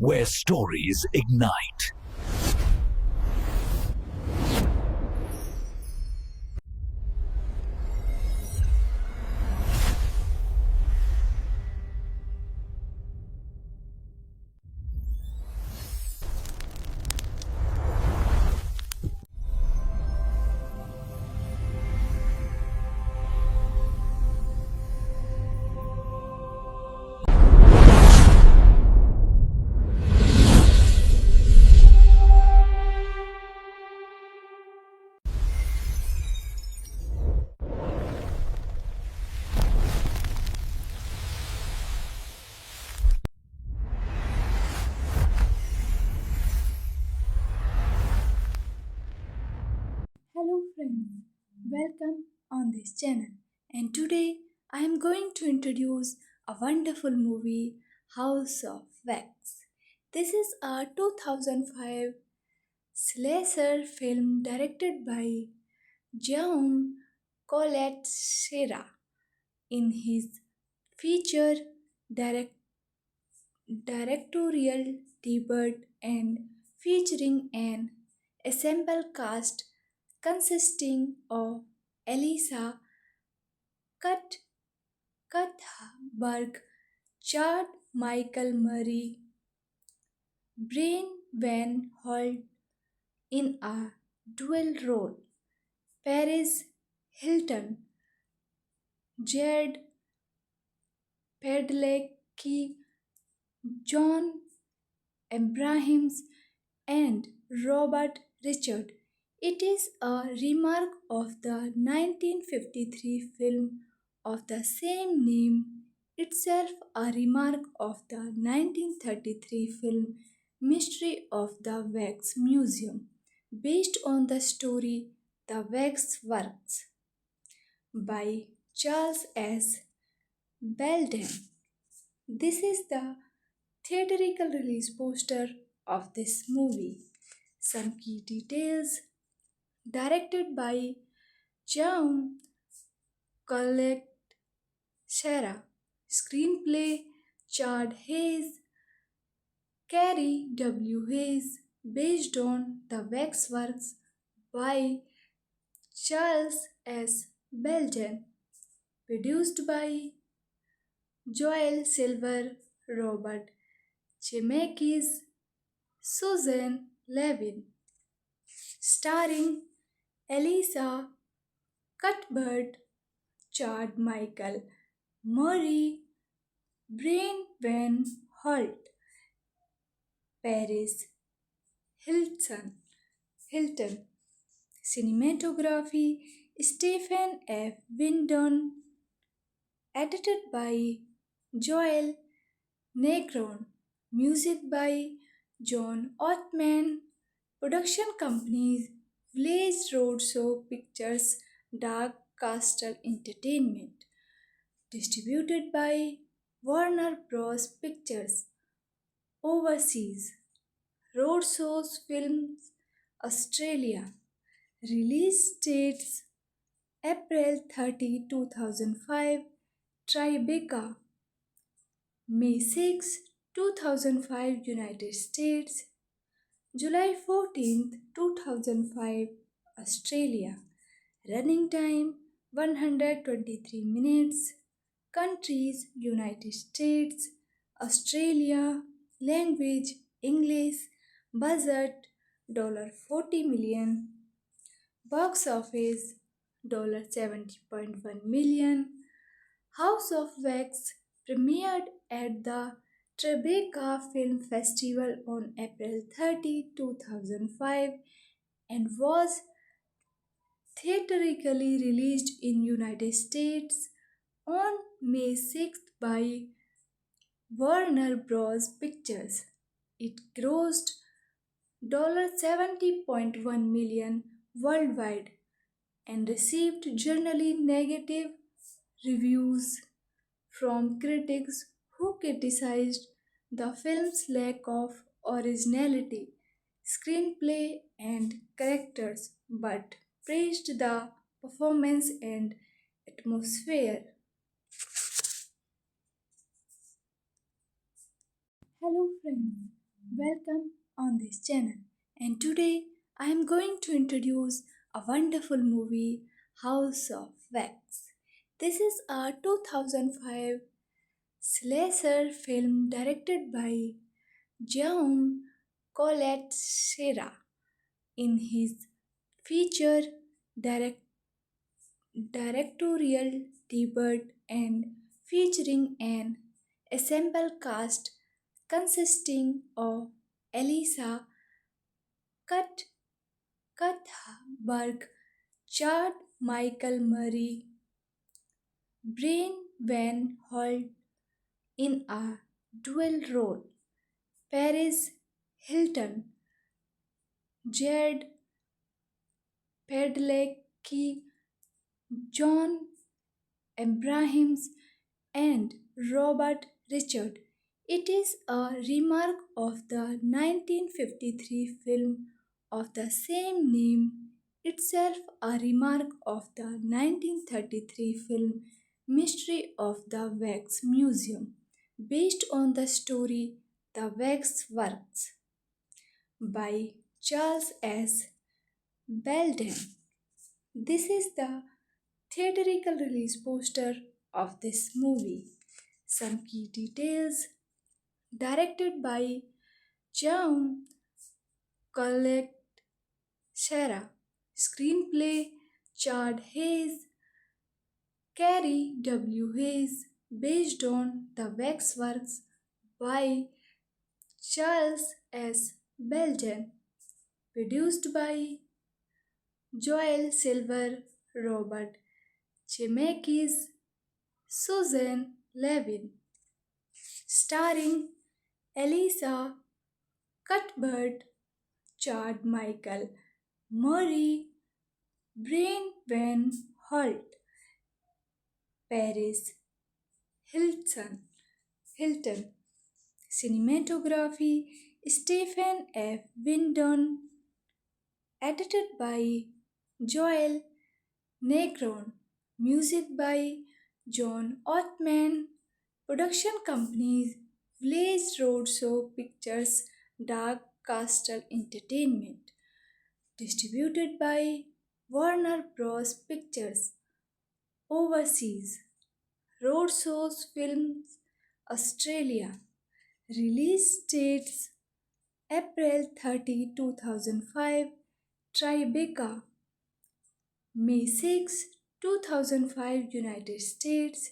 where stories ignite. Hello friends, welcome on this channel. And today I am going to introduce a wonderful movie, House of Wax. This is a 2005 slasher film directed by Jaume Colette Serra in his feature direct- directorial debut and featuring an ensemble cast consisting of Elisa Cut Cuthberg, Chad Michael Murray, Brian Van Holt in a dual role, Paris Hilton, Jared Padalecki, John Abrahams, and Robert Richard. It is a remark of the 1953 film of the same name, itself a remark of the 1933 film Mystery of the Wax Museum, based on the story The Wax Works by Charles S. Belden. This is the theatrical release poster of this movie. Some key details: directed by Jaume Collet Serra, screenplay Chad Hayes, Carrie W. Hayes, based on The Waxworks by Charles S. Belden, produced by Joel Silver, Robert Zemeckis, Susan Levin, starring Elisa Cuthbert, Chad Michael Murray, Brian Van Holt, Paris Hilton, cinematography Stephen F. Windon, edited by Joel Negron, music by John Ottman, production companies Village Roadshow Pictures, Dark Castle Entertainment, distributed by Warner Bros. Pictures, overseas, Roadshows Films, Australia, release dates April 30, 2005, Tribeca, May 6, 2005, United States, July 14th, 2005, Australia. Running time 123 minutes. Countries United States, Australia. Language English. Budget $40 million. Box office $70.1 million. House of Wax premiered at the Tribeca Film Festival on April 30, 2005 and was theatrically released in United States on May 6th by Warner Bros. Pictures. It grossed $70.1 million worldwide and received generally negative reviews from critics who criticized the film's lack of originality, screenplay, and characters, but praised the performance and atmosphere. Hello, friends. Welcome on this channel. And today I am going to introduce a wonderful movie, House of Wax. This is a 2005 slasher film directed by Jaume Colette Serra in his feature direct directorial debut and featuring an ensemble cast consisting of Elisa Cuthbert, Chad Michael Murray, Brian Van Holt in a dual role, Paris Hilton, Jared Padalecki, John Abrahams, and Robert Richard. It is a remark of the 1953 film of the same name, itself a remark of the 1933 film Mystery of the Wax Museum, based on the story The Wax Works by Charles S. Belden. This is the theatrical release poster of this movie. Some key details: directed by Jaume Colette Serra, screenplay Chad Hayes, Carrie W. Hayes, based on The Waxworks by Charles S. Belden, produced by Joel Silver, Robert Zemeckis, Susan Levin, starring Elisa Cuthbert, Chad Michael Murray, Brian Van Holt, Paris Hilton, cinematography Stephen F. Windon, edited by Joel Negron, music by John Ottman, production companies Village Roadshow Pictures, Dark Castle Entertainment, distributed by Warner Bros. Pictures, overseas, Roadshows Films, Australia, release dates April 30, 2005, Tribeca, May 6, 2005, United States,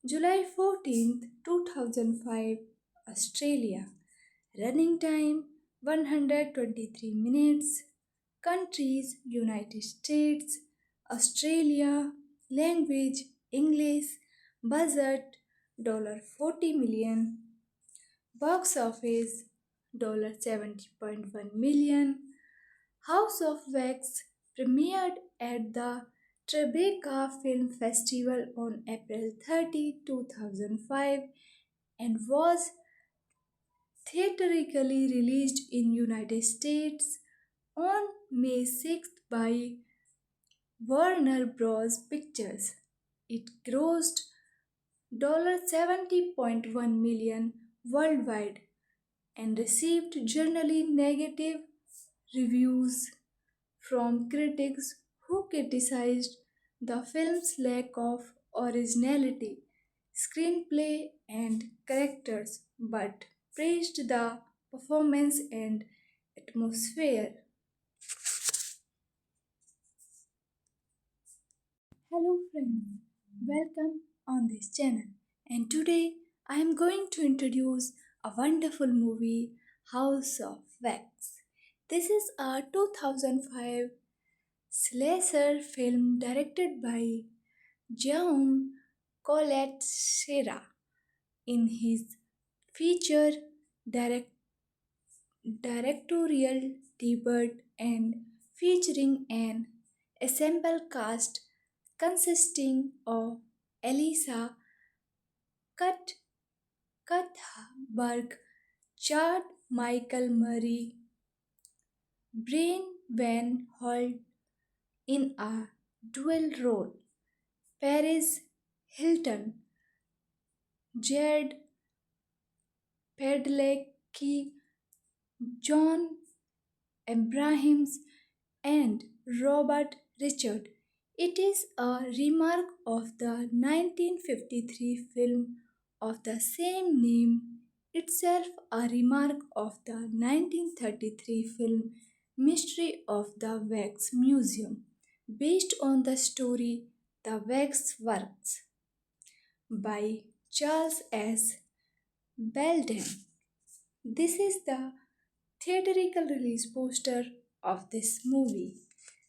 July 14th, 2005, Australia. Running time 123 minutes. Countries United States, Australia. Language English. Budget $40 million. Box office $70.1 million. House of Wax premiered at the Tribeca Film Festival on April 30, 2005 and was theatrically released in United States on May 6th by Warner Bros. Pictures. It grossed $70.1 million worldwide and received generally negative reviews from critics who criticized the film's lack of originality, screenplay, and characters, but praised the performance and atmosphere. Hello, friends, welcome on this channel. And today I am going to introduce a wonderful movie, House of Wax. This is a 2005 slasher film directed by Jaume Colette Serra in his feature direct- directorial debut and featuring an ensemble cast consisting of Elisa Cuthbert, Chad Michael Murray, Brian Van Holt in a dual role, Paris Hilton, Jared Padalecki, John Abrahams, and Robert Richard. It is a remark of the 1953 film of the same name, itself a remark of the 1933 film Mystery of the Wax Museum, based on the story The Wax Works by Charles S. Belden. This is the theatrical release poster of this movie.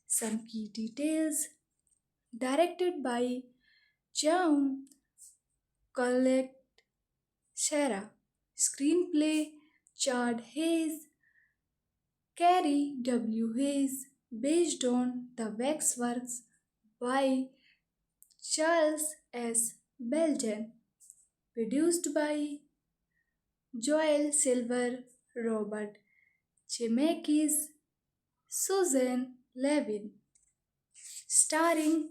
Some key details: directed by Jaume Collet Serra, screenplay Chad Hayes, Carrie W. Hayes, based on The Waxworks by Charles S. Belden, produced by Joel Silver, Robert Zemeckis, Susan Levin, starring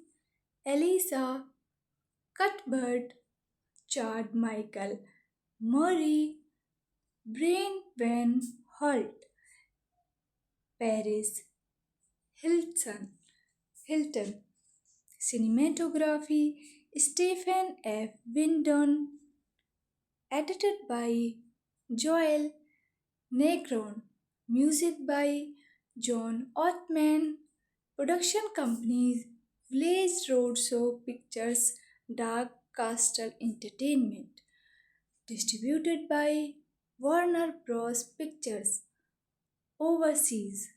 Elisa Cuthbert, Chad Michael Murray, Brian Van Holt, Paris Hilton, cinematography Stephen F. Windon, edited by Joel Negron, music by John Ottman, production companies Village Roadshow Pictures, Dark Castle Entertainment, distributed by Warner Bros. Pictures, overseas,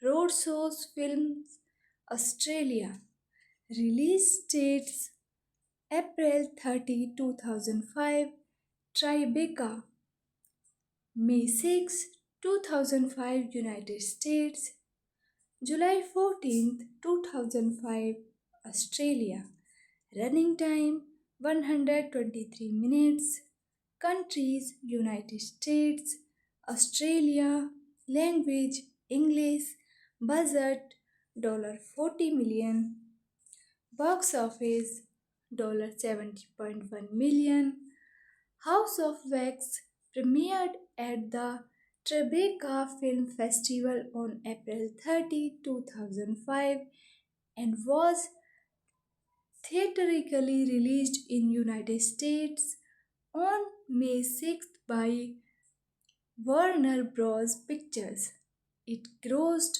Roadshows Films, Australia, release dates April 30, 2005, Tribeca, May 6, 2005, United States, July 14th, 2005, Australia. Running time 123 minutes. Countries United States, Australia. Language English. Budget $40 million. Box office $70.1 million. House of Wax premiered at the Tribeca Film Festival on April 30, 2005 and was theatrically released in United States on May 6th by Warner Bros. Pictures. It grossed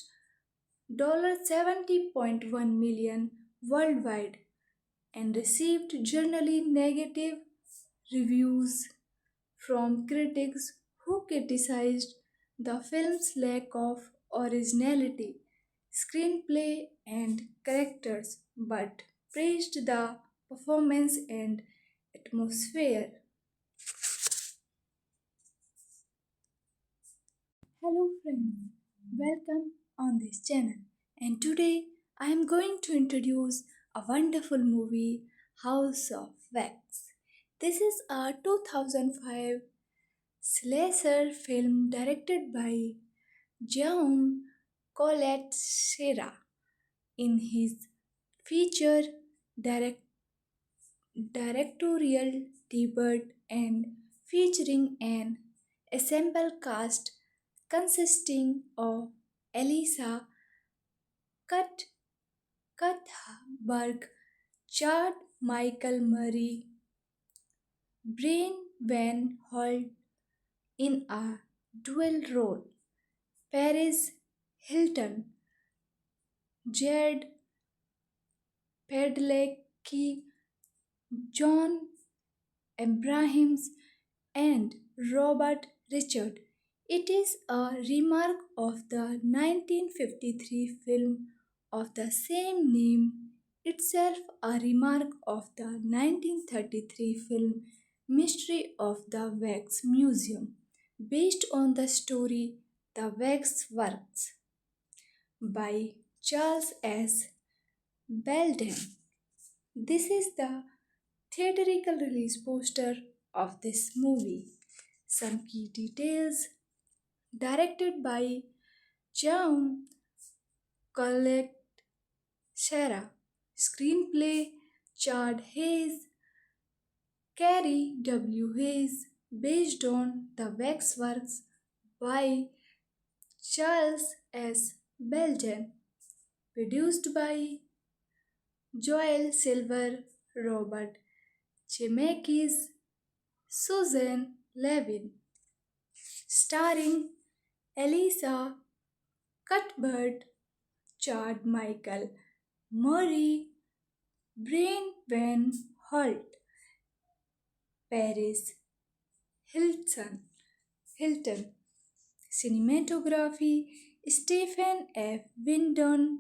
$70.1 million worldwide and received generally negative reviews from critics who criticized the film's lack of originality, screenplay, and characters, but praised the performance and atmosphere. Hello, friends, welcome on this channel. And today I am going to introduce a wonderful movie, House of Wax. This is a 2005 slasher film directed by Jaume Collet Serra in his feature direct- directorial debut and featuring an ensemble cast consisting of Elisa Cuthbert, Chad Michael Murray, Brian Van Holt in a dual role, Paris Hilton, Jared Padalecki, John Abrahams, and Robert Richard. It is a remark of the 1953 film of the same name, itself a remark of the 1933 film Mystery of the Wax Museum, based on the story The Wax Works by Charles S. Belden. This is the theatrical release poster of this movie. Some key details: directed by Jaume Collet Serra, screenplay Chad Hayes, Carrie W. Hayes, based on The Waxworks by Charles S. Belden. Produced by Joel Silver, Robert Zemeckis, Susan Levin. Starring Elisa Cuthbert, Chad Michael Murray, Brian Van Holt, Paris Hilton. Cinematography Stephen F. Windon.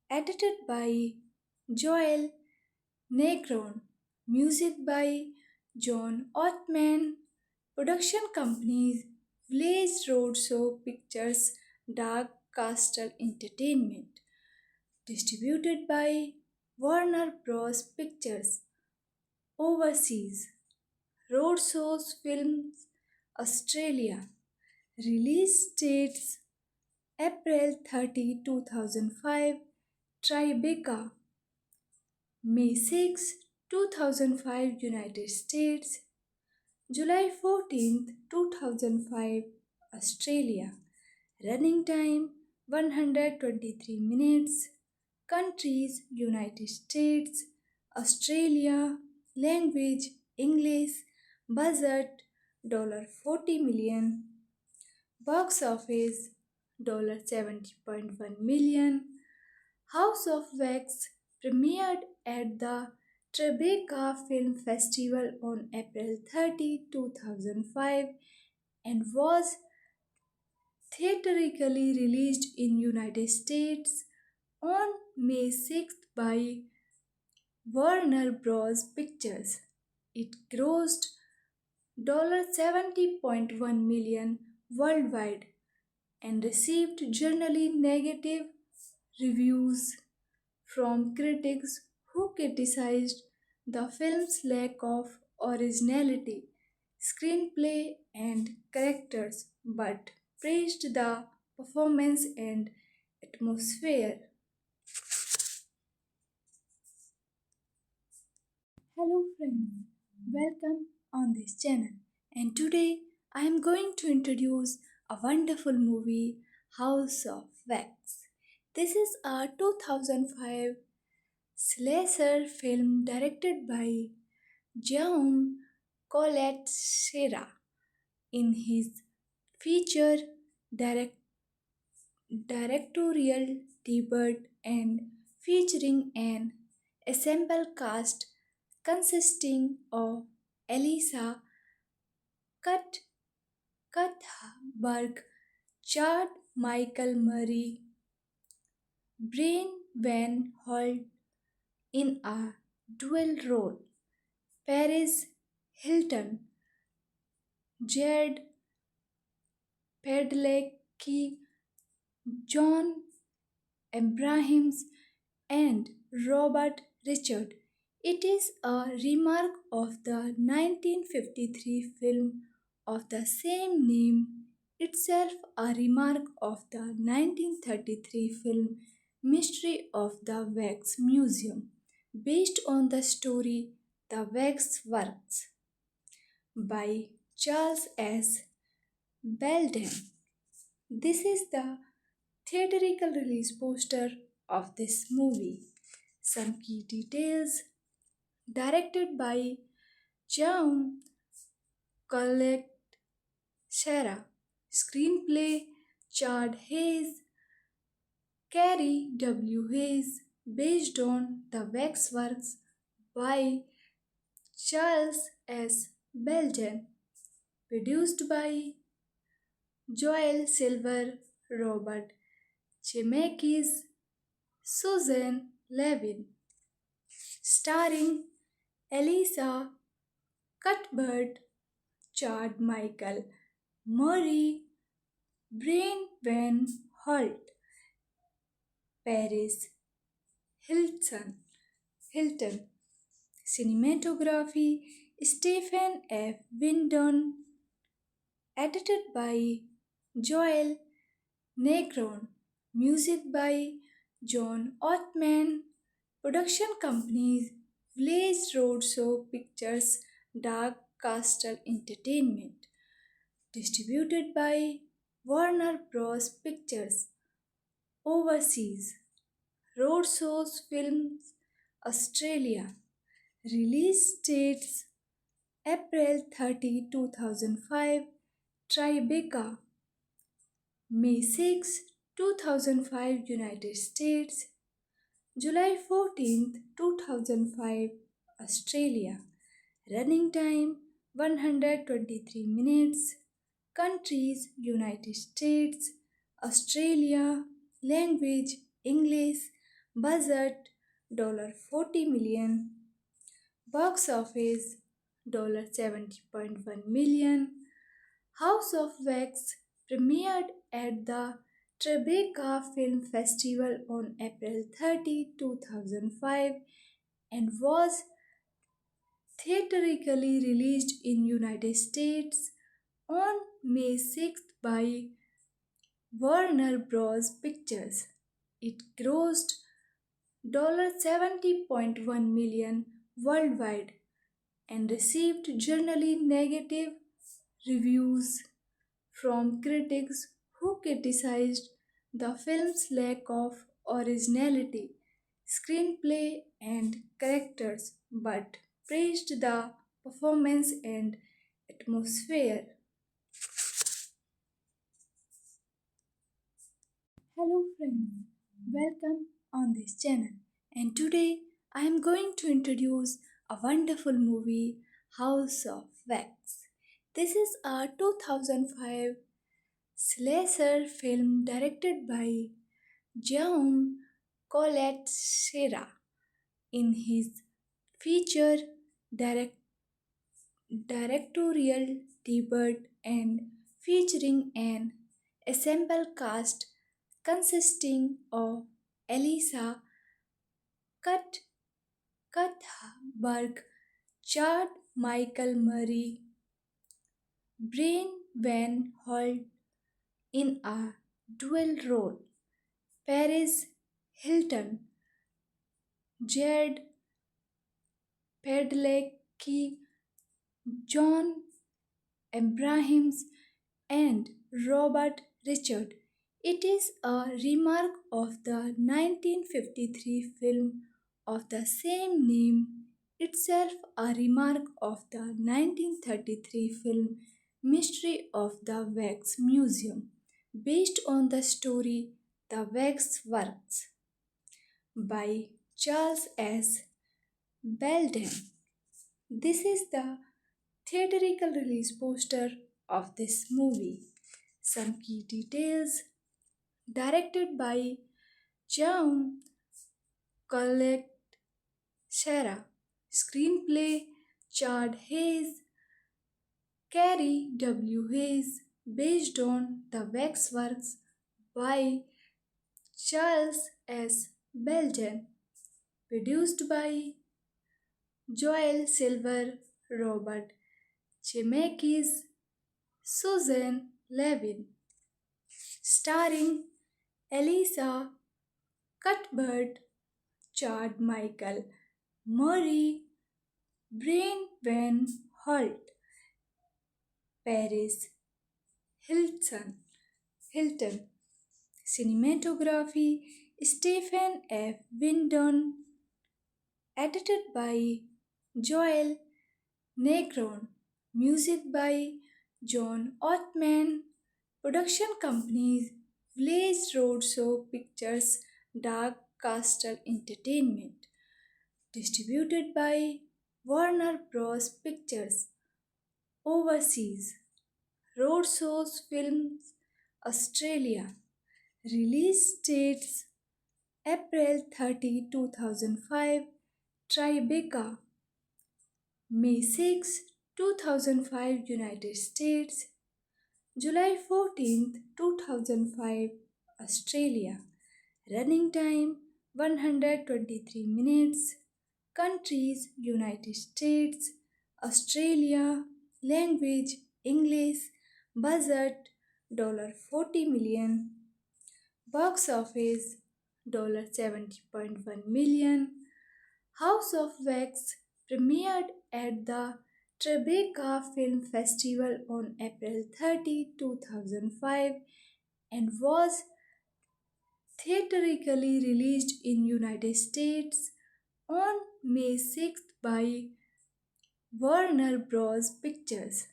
Edited by Joel Negron. Music by John Ottman. Production companies Village Roadshow Pictures, Dark Castle Entertainment. Distributed by Warner Bros. Pictures. Overseas. Roadshows Films Australia. Release dates April 30, 2005. Tribeca. May 6, 2005 United States. July 14th, 2005 Australia. Running time 123 minutes. Countries United States, Australia. Language English. Budget $40 million. Box office $70.1 million. House of Wax premiered at the Tribeca Film Festival on April 30, 2005 and was theatrically released in United States on May 6th by Warner Bros. Pictures. It grossed $70.1 million worldwide and received generally negative reviews from critics who criticized the film's lack of originality, screenplay, and characters but praised the performance and atmosphere. Hello friends, welcome on this channel. And today I am going to introduce a wonderful movie, House of Wax. This is a 2005 slasher film directed by Jaume Colette Serra in his feature direct- directorial debut and featuring an ensemble cast consisting of Elisa Cut Cuthbert, Chad Michael Murray, Brian Van Holt in a dual role, Paris Hilton, Jared Padalecki, John Abrahams, and Robert Richard. It is a remark of the 1953 film of the same name, itself a remark of the 1933 film Mystery of the Wax Museum, based on the story The Wax Works by Charles S. Belden. This is the theatrical release poster of this movie. Some key details: directed by Jaume Colette Serra, screenplay Chad Hayes, Carrie W. Hayes, based on The Waxworks by Charles S. Belden, produced by Joel Silver, Robert Zemeckis, Susan Levin, starring Elisa Cuthbert, Chad Michael Murray, Brian Van Holt, Paris Hilton. Cinematography Stephen F. Windon. Edited by Joel Negron. Music by John Ottman. Production companies Village Roadshow Pictures, Dark Castle Entertainment. Distributed by Warner Bros. Pictures overseas. Roadshows Films Australia. Release dates April 30, 2005. Tribeca May 6, 2005 United States. July 14th, 2005 Australia. Running time 123 minutes. Countries United States, Australia. Language English. Budget $40 million. Box office $70.1 million. House of Wax premiered at the Tribeca Film Festival on April 30, 2005 and was theatrically released in United States on May 6th by Warner Bros. Pictures. It grossed $70.1 million worldwide and received generally negative reviews from critics who criticized the film's lack of originality, screenplay, and characters, but praised the performance and atmosphere. Hello, friends, welcome on this channel. And today I am going to introduce a wonderful movie, House of Wax. This is a 2005 slasher film directed by Jaume Colette Serra in his feature direct- directorial debut and featuring an ensemble cast consisting of Elisa Cut Cuthberg, Chad Michael Murray, Brian Van Holt in a dual role, Paris Hilton, Jared Padalecki, John Abrahams, and Robert Richard. It is a remark of the 1953 film of the same name, itself a remark of the 1933 film Mystery of the Wax Museum, based on the story The Wax Works by Charles S. Belden. This is the theatrical release poster of this movie. Some key details: directed by Jaume Colette Serra, screenplay Chad Hayes, Carrie W. Hayes, based on The Waxworks by Charles S. Belden, produced by Joel Silver, Robert Zemeckis, Susan Levin, starring Elisa Cuthbert, Chad Michael Murray, Brian Van Holt, Paris Hilton, cinematography Stephen F. Windon, edited by Joel Negron, music by John Ottman, production companies Village Roadshow Pictures, Dark Castle Entertainment, distributed by Warner Bros. Pictures, overseas, Roadshows Films Australia, release dates April 30, 2005, Tribeca, May 6, 2005 United States, July 14th, 2005 Australia, running time 123 minutes, countries United States, Australia, language English, budget $40 million, box office $70.1 million. House of Wax premiered at the Tribeca Film Festival on April 30, 2005 and was theatrically released in United States on May 6th by Warner Bros. Pictures.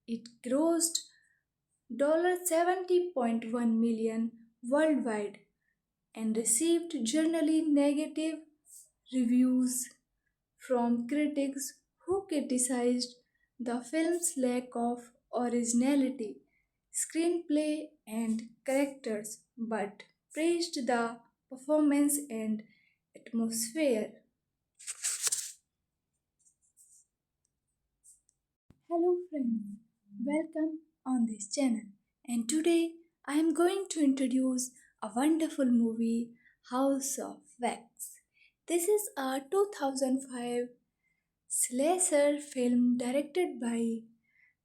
It grossed $70.1 million worldwide and received generally negative reviews from critics who criticized the film's lack of originality, screenplay, and characters, but praised the performance and atmosphere. Hello, friends, welcome on this channel. And today I am going to introduce a wonderful movie, House of Wax. This is a 2005 slasher film directed by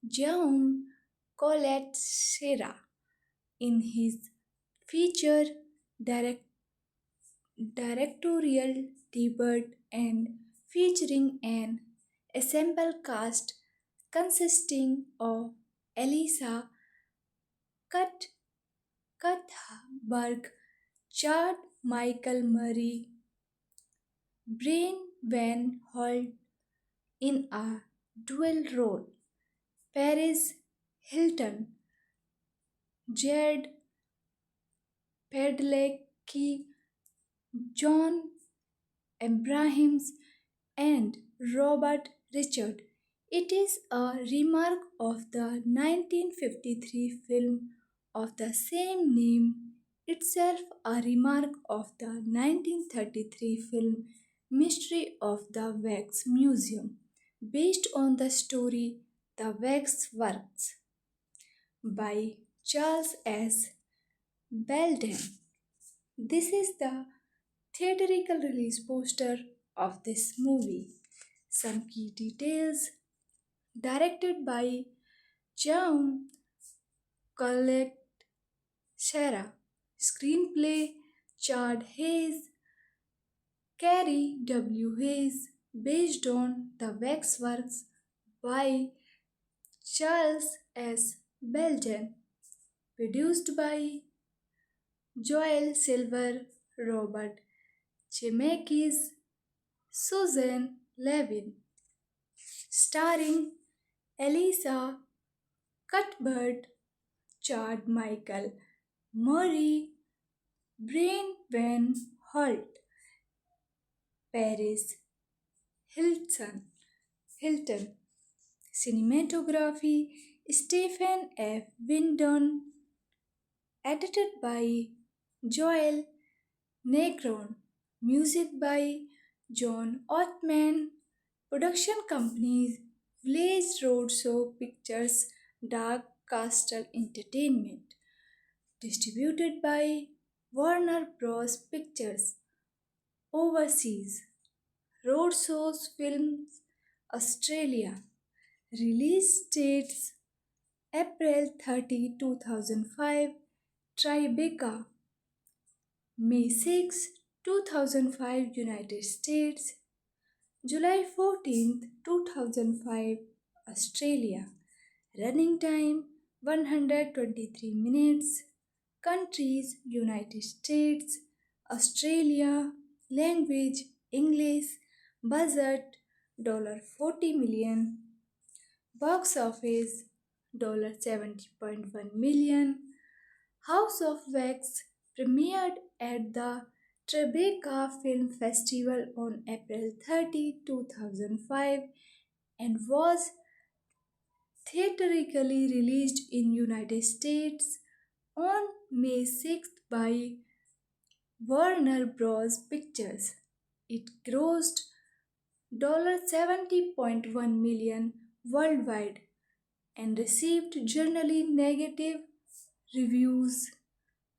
Jaume Colette Serra in his feature direct- directorial debut and featuring an ensemble cast consisting of Elisa Cut Cuthberg, Chad Michael Murray, Brian Van Holt in a dual role, Paris Hilton, Jared Padalecki, John Abrahams, and Robert Richard. It is a remark of the 1953 film of the same name, itself a remark of the 1933 film Mystery of the Wax Museum, based on the story The Wax Works by Charles S. Belden. This is the theatrical release poster of this movie. Some key details: directed by Jaume Colette Serra, screenplay Chad Hayes, Carrie W. Hayes, based on The Waxworks by Charles S. Belden, produced by Joel Silver, Robert Zemeckis, Susan Levin, starring Elisa Cuthbert, Chad Michael Murray, Brian Van Holt, Paris Hilton, cinematography Stephen F. Windon, edited by Joel Negron, music by John Ottman, production companies Village Roadshow Pictures, Dark Castle Entertainment, distributed by Warner Bros. Pictures, overseas, Roadshows Films, Australia, release dates April 30, 2005, Tribeca, May 6, 2005, United States, July 14th, 2005, Australia. Running time 123 minutes. Countries United States, Australia. Language English. Budget $40 million. Box office $70.1 million. House of Wax premiered at the Tribeca Film Festival on April 30, 2005 and was theatrically released in United States on May 6th by Warner Bros. Pictures. It grossed $70.1 million worldwide and received generally negative reviews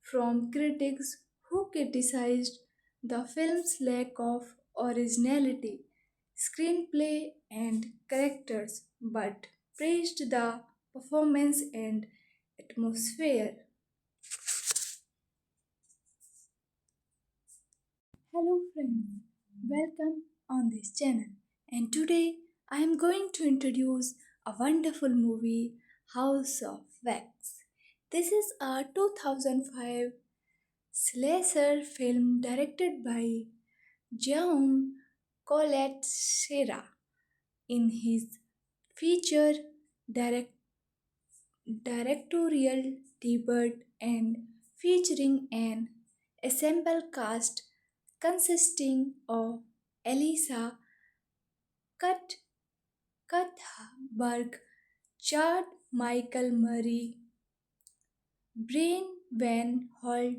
from critics who criticized the film's lack of originality, screenplay, and characters, but praised the performance and atmosphere. Hello, friends, welcome on this channel. And today I am going to introduce a wonderful movie, House of Wax. This is a 2005 slasher film directed by Jaume Colette Serra. In his feature direct- directorial debut and featuring an ensemble cast consisting of Elisa Cut Cuthberg, Chad Michael Murray, Brian Van Holt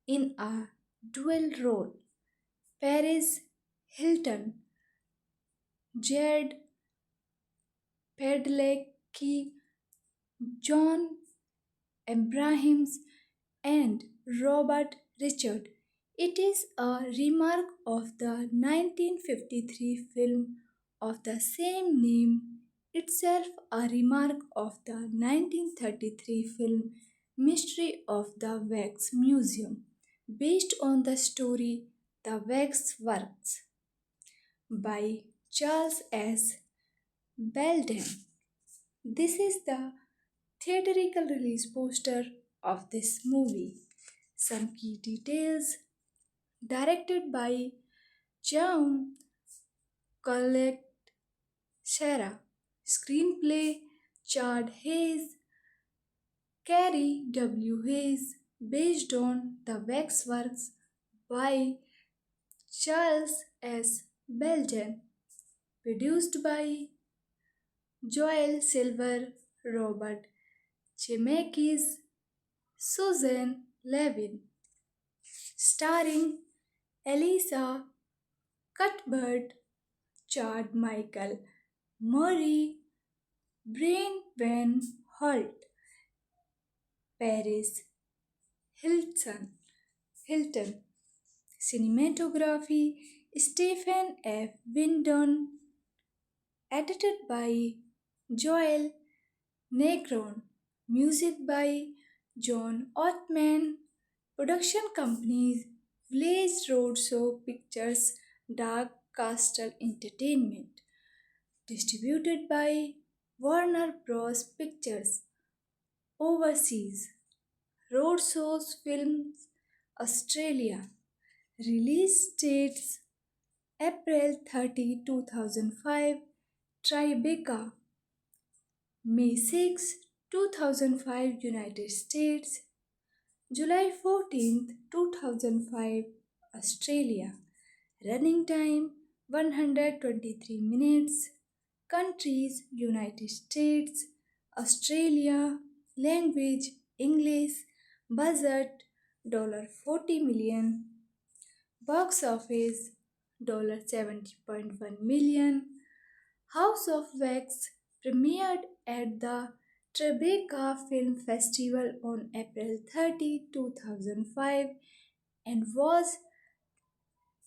in a dual role, Paris Hilton, Jared Padalecki, John Abrahams, and Robert Richard. It is a remark of the 1953 film of the same name, itself a remark of the 1933 film Mystery of the Wax Museum, based on the story The Wax Works by Charles S. Belden. This is the theatrical release poster of this movie. Some key details: directed by Jaume Colette Serra, screenplay Chad Hayes, Carrie W. Hayes, based on The Waxworks by Charles S. Belden, produced by Joel Silver, Robert Zemeckis, Susan Levin, starring Elisa Cuthbert, Chad Michael Murray, Brian Van Holt, Paris Hilton. Cinematography Stephen F. Windon, edited by Joel Negron, music by John Ottman, production companies Village Roadshow Pictures, Dark Castle Entertainment, distributed by Warner Bros. Pictures, overseas, Roadshows Films, Australia, release dates April 30, 2005, Tribeca, May 6, 2005, United States, July 14th, 2005, Australia. Running time 123 minutes. Countries United States, Australia. Language English. Budget $40 million. Box office $70.1 million. House of Wax premiered at the Tribeca Film Festival on April 30, 2005, and was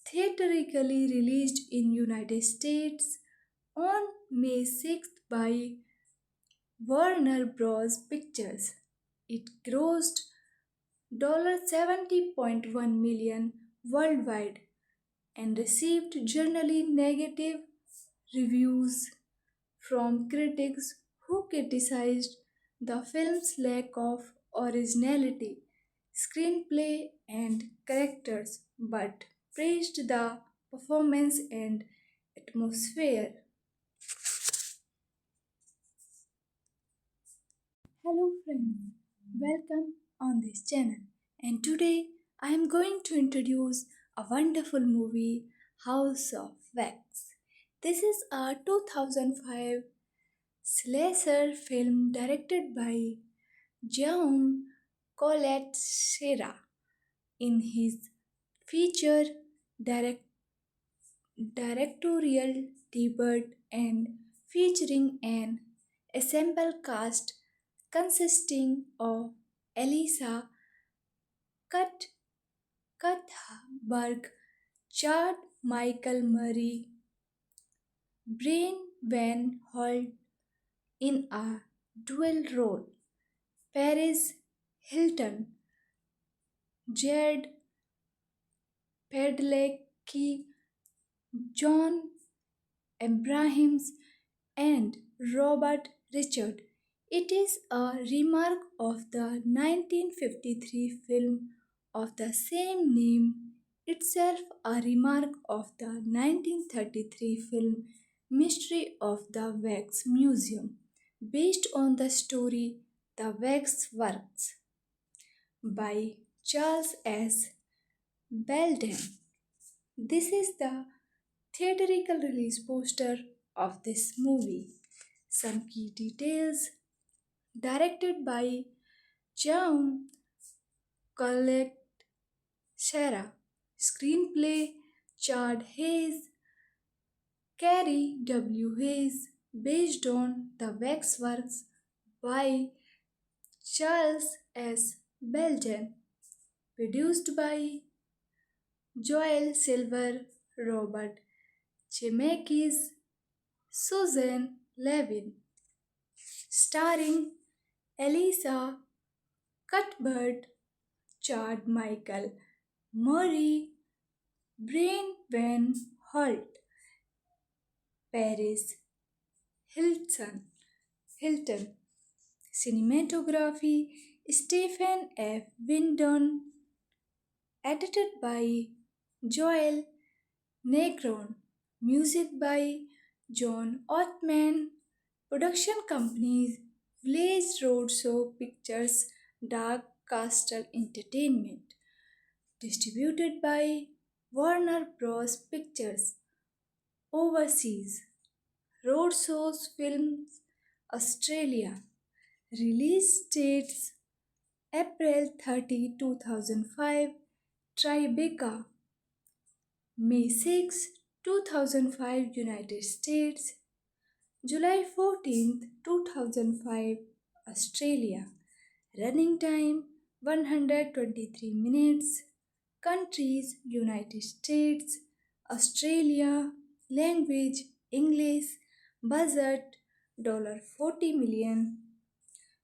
theatrically released in United States on May 6th by Warner Bros. Pictures. It grossed $70.1 million worldwide and received generally negative reviews from critics who criticized the film's lack of originality, screenplay, and characters, but praised the performance and atmosphere. Hello, friends, welcome on this channel. And today I am going to introduce a wonderful movie, House of Wax. This is a 2005 slasher film directed by Jaume Colette Serra. In his feature direct- directorial debut and featuring an ensemble cast consisting of Elisa Cuthberg, Chad Michael Murray, Brian Van Holt in a dual role, Paris Hilton, Jared Padalecki, John Abrahams, and Robert Richard. It is a remark of the 1953 film of the same name, itself a remark of the 1933 film Mystery of the Wax Museum, based on the story The Wax Works by Charles S. Belden. This is the theatrical release poster of this movie. Some key details: directed by Jaume Collet Serra, screenplay Chad Hayes, Carrie W. Hayes, based on The Waxworks by Charles S. Belden, produced by Joel Silver, Robert Zemeckis, Susan Levin, starring Elisa Cuthbert, Chad Michael Murray, Brian Van Holt, Paris Hilton, cinematography Stephen F. Windon, edited by Joel Negron, music by John Ottman, production companies Village Roadshow Pictures, Dark Castle Entertainment, distributed by Warner Bros. Pictures, overseas, Roadshows Films, Australia, release dates April 30, 2005, Tribeca, May 6, 2005, United States, July 14th, 2005, Australia. Running time 123 minutes. Countries United States, Australia. Language English. Budget $40 million.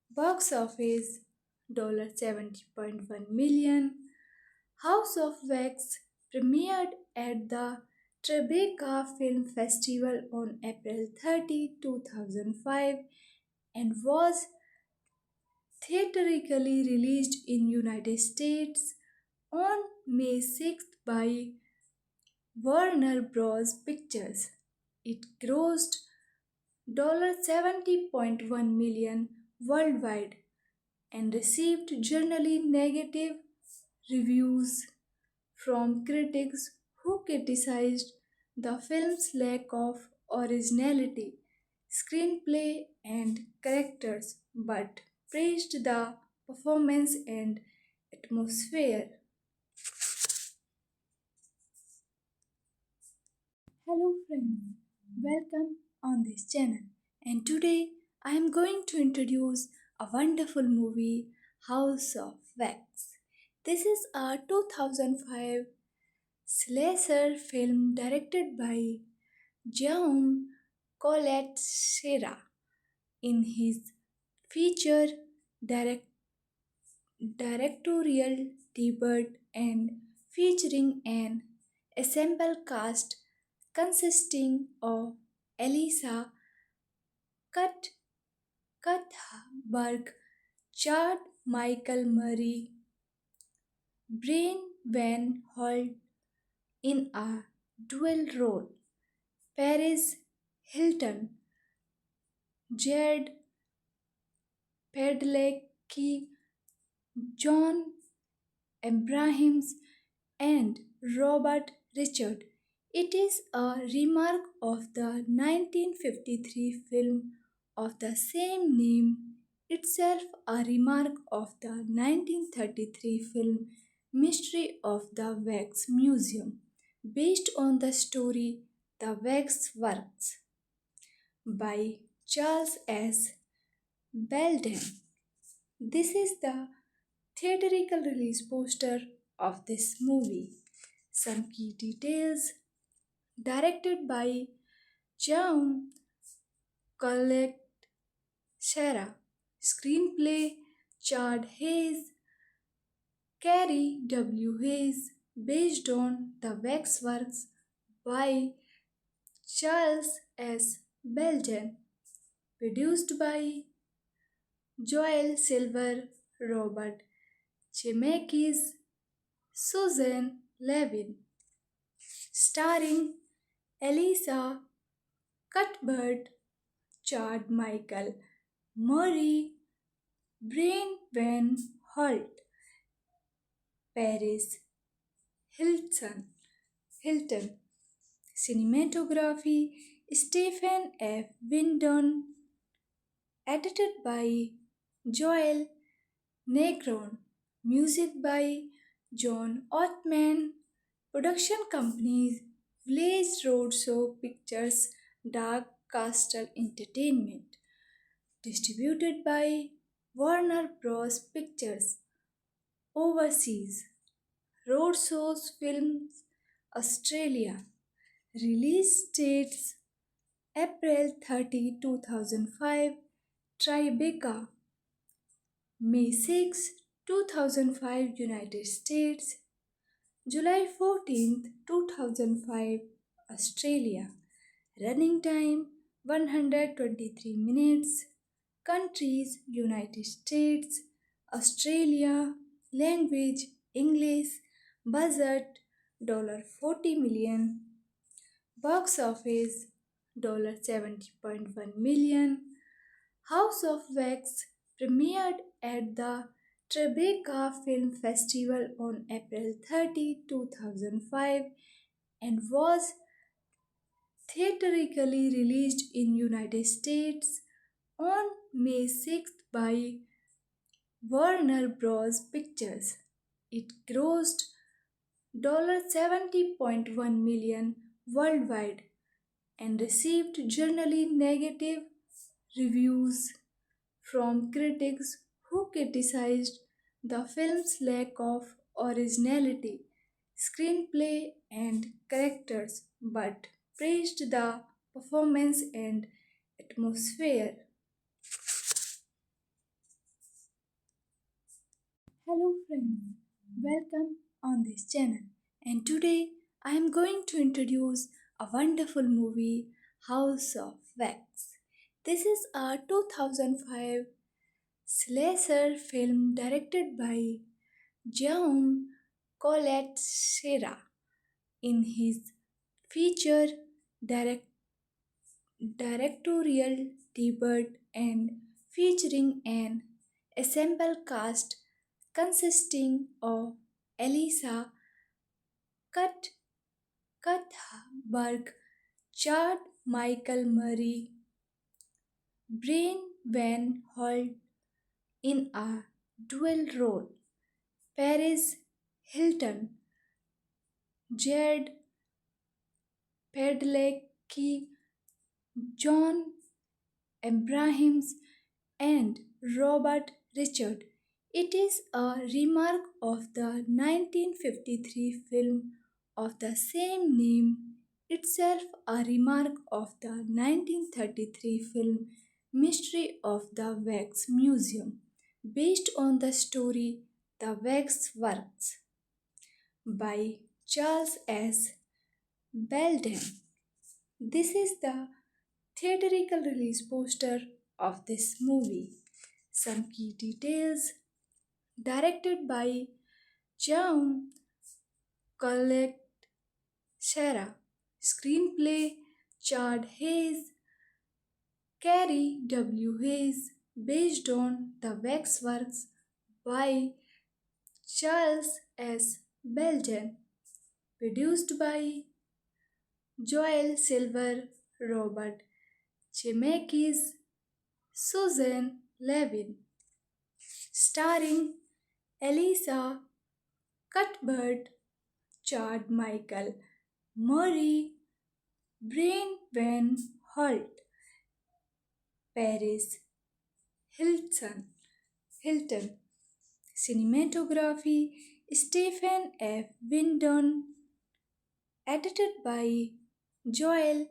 Box office $70.1 million. House of Wax premiered at the Tribeca Film Festival on April 30, 2005, and was theatrically released in United States on May 6th by Warner Bros. Pictures. It grossed $70.1 million worldwide and received generally negative reviews from critics who criticized the film's lack of originality, screenplay, and characters, but praised the performance and atmosphere. Hello, friends, welcome on this channel. And today I am going to introduce a wonderful movie, House of Wax. This is a 2005 slasher film directed by Jaume Colette Serra in his feature direct- directorial debut and featuring an ensemble cast consisting of Elisa Cut Cuthberg, Chad Michael Murray, Brian Van Holt in a dual role, Paris Hilton, Jared Padalecki, John Abrahams, and Robert Richard. It is a remark of the 1953 film of the same name, itself a remark of the 1933 film Mystery of the Wax Museum, based on the story The Wax Works by Charles S. Belden. This is the theatrical release poster of this movie. Some key details: directed by Jaume Collet Serra, screenplay Chad Hayes, Carrie W. Hayes, based on The Waxworks by Charles S. Belden, produced by Joel Silver, Robert Zemeckis, Susan Levin, starring Elisa Cuthbert, Chad Michael Murray, Brian Van Holt, Paris Hilton, cinematography Stephen F. Windon, edited by Joel Negron, music by John Ottman, production companies Village Roadshow Pictures, Dark Castle Entertainment, distributed by Warner Bros. Pictures, overseas, Roadshows Films, Australia, release dates April 30, 2005, Tribeca, May 6, 2005, United States, July 14th, 2005, Australia. Running time 123 minutes. Countries United States, Australia. Language English. Budget $40 million. Box office $70.1 million. House of Wax premiered at the Tribeca Film Festival on April 30, 2005 and was theatrically released in United States on May 6th by Warner Bros. Pictures. It grossed $70.1 million worldwide and received generally negative reviews from critics who criticized the film's lack of originality, screenplay, and characters, but praised the performance and atmosphere. Hello, friends, welcome on this channel. And today I am going to introduce a wonderful movie, House of Wax. This is a 2005 slasher film directed by Jaume Colette Serra in his feature direct- directorial debut and featuring an ensemble cast consisting of Elisa Cut Cuthberg, Chad Michael Murray, Brian Van Holt in a dual role, Paris Hilton, Jared Padalecki, John Abrahams, and Robert Richard. It is a remark of the 1953 film of the same name, itself a remark of the 1933 film Mystery of the Wax Museum, based on the story The Wax Works by Charles S. Belden. This is the theatrical release poster of this movie. Some key details: directed by Jaume Colette Serra, screenplay Chad Hayes, Carrie W. Hayes, based on The Waxworks by Charles S. Belden, produced by Joel Silver, Robert Zemeckis, Susan Levin, starring Elisa Cuthbert, Chad Michael Murray, Brian Van Holt, Paris Hilton, cinematography Stephen F. Windon, edited by Joel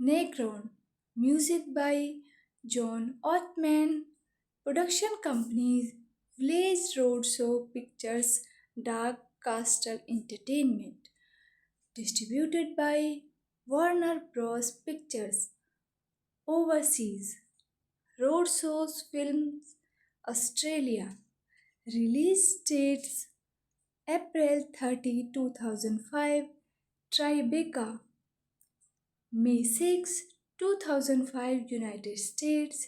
Negron, music by John Ottman, production companies Village Roadshow Pictures, Dark Castle Entertainment, distributed by Warner Bros. Pictures overseas. Roadshows Films Australia. Release dates April 30, 2005. Tribeca May 6, 2005 United States.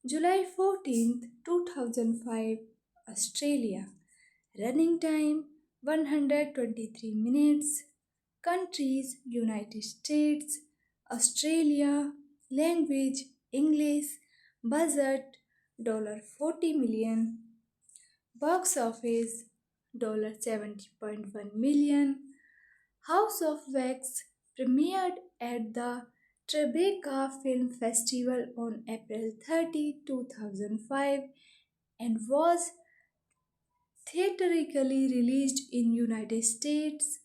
July 14th, 2005 Australia. Running time 123 minutes. Countries United States, Australia. Language English. Budget $40 million. Box office $70.1 million. House of Wax premiered at the Tribeca Film Festival on April 30, 2005 and was theatrically released in United States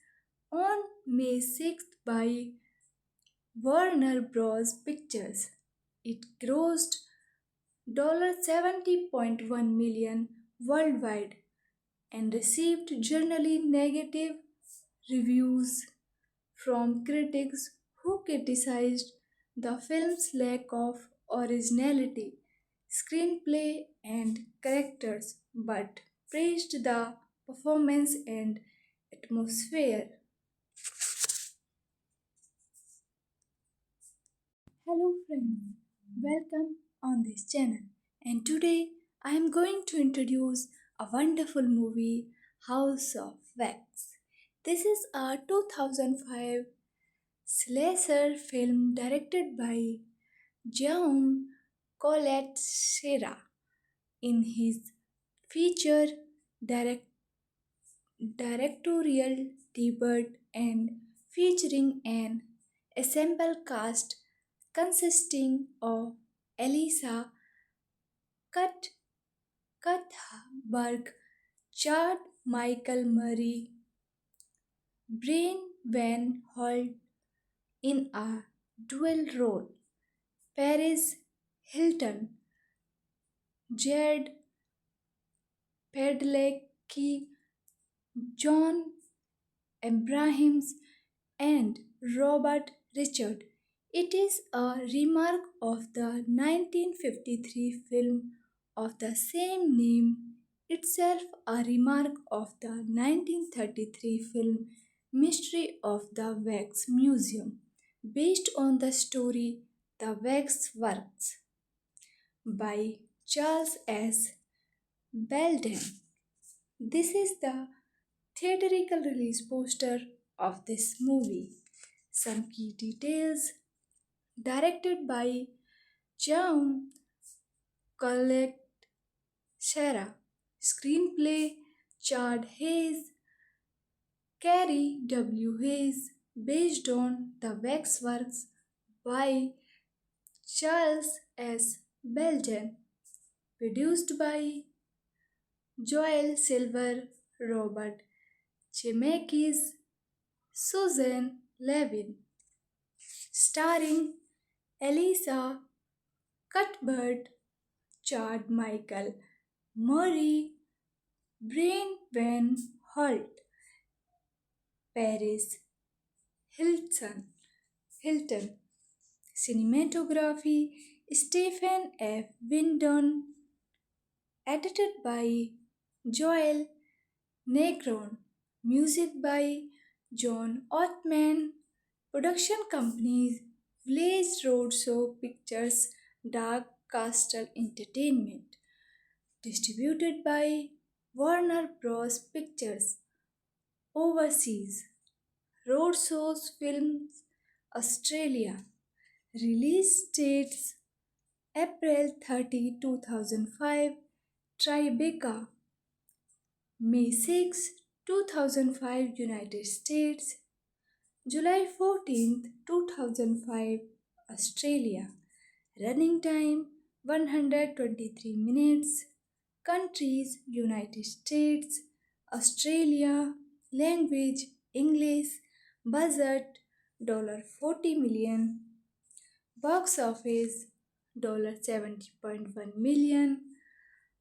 on May 6th by Warner Bros. Pictures. It grossed $70.1 million worldwide and received generally negative reviews from critics who criticized the film's lack of originality, screenplay, and characters, but praised the performance and atmosphere. Hello, friends, welcome on this channel. And today I am going to introduce a wonderful movie, House of Wax. This is a 2005 slasher film directed by Jaume Colette Serra in his feature direct- directorial debut and featuring an ensemble cast consisting of Elisa Cut- Cuthberg, Chad Michael Murray, Brian Van Holt in a dual role, Paris Hilton, Jared Padalecki, John Abrahams, and Robert Richard. It is a remark of the 1953 film of the same name, itself a remark of the 1933 film Mystery of the Wax Museum, based on the story The Wax Works by Charles S. Belden. This is the theatrical release poster of this movie. Some key details: directed by Jaume Colette Serra, screenplay Chad Hayes, Carrie W. Hayes, based on The Waxworks by Charles S. Belden, produced by Joel Silver, Robert Zemeckis, Susan Levin, starring Elisa Cuthbert, Chad Michael Murray, Brian Van Holt, Paris Hilton, cinematography Stephen F. Windon, edited by Joel Negron, music by John Ottman, production companies Village Roadshow Pictures, Dark Castle Entertainment, distributed by Warner Bros. Pictures, overseas, Roadshows Films Australia, release dates April 30, 2005, Tribeca, May 6, 2005 United States, July 14th, 2005 Australia, running time 123 minutes, countries United States, Australia, language English, budget $40 million, box office $70.1 million.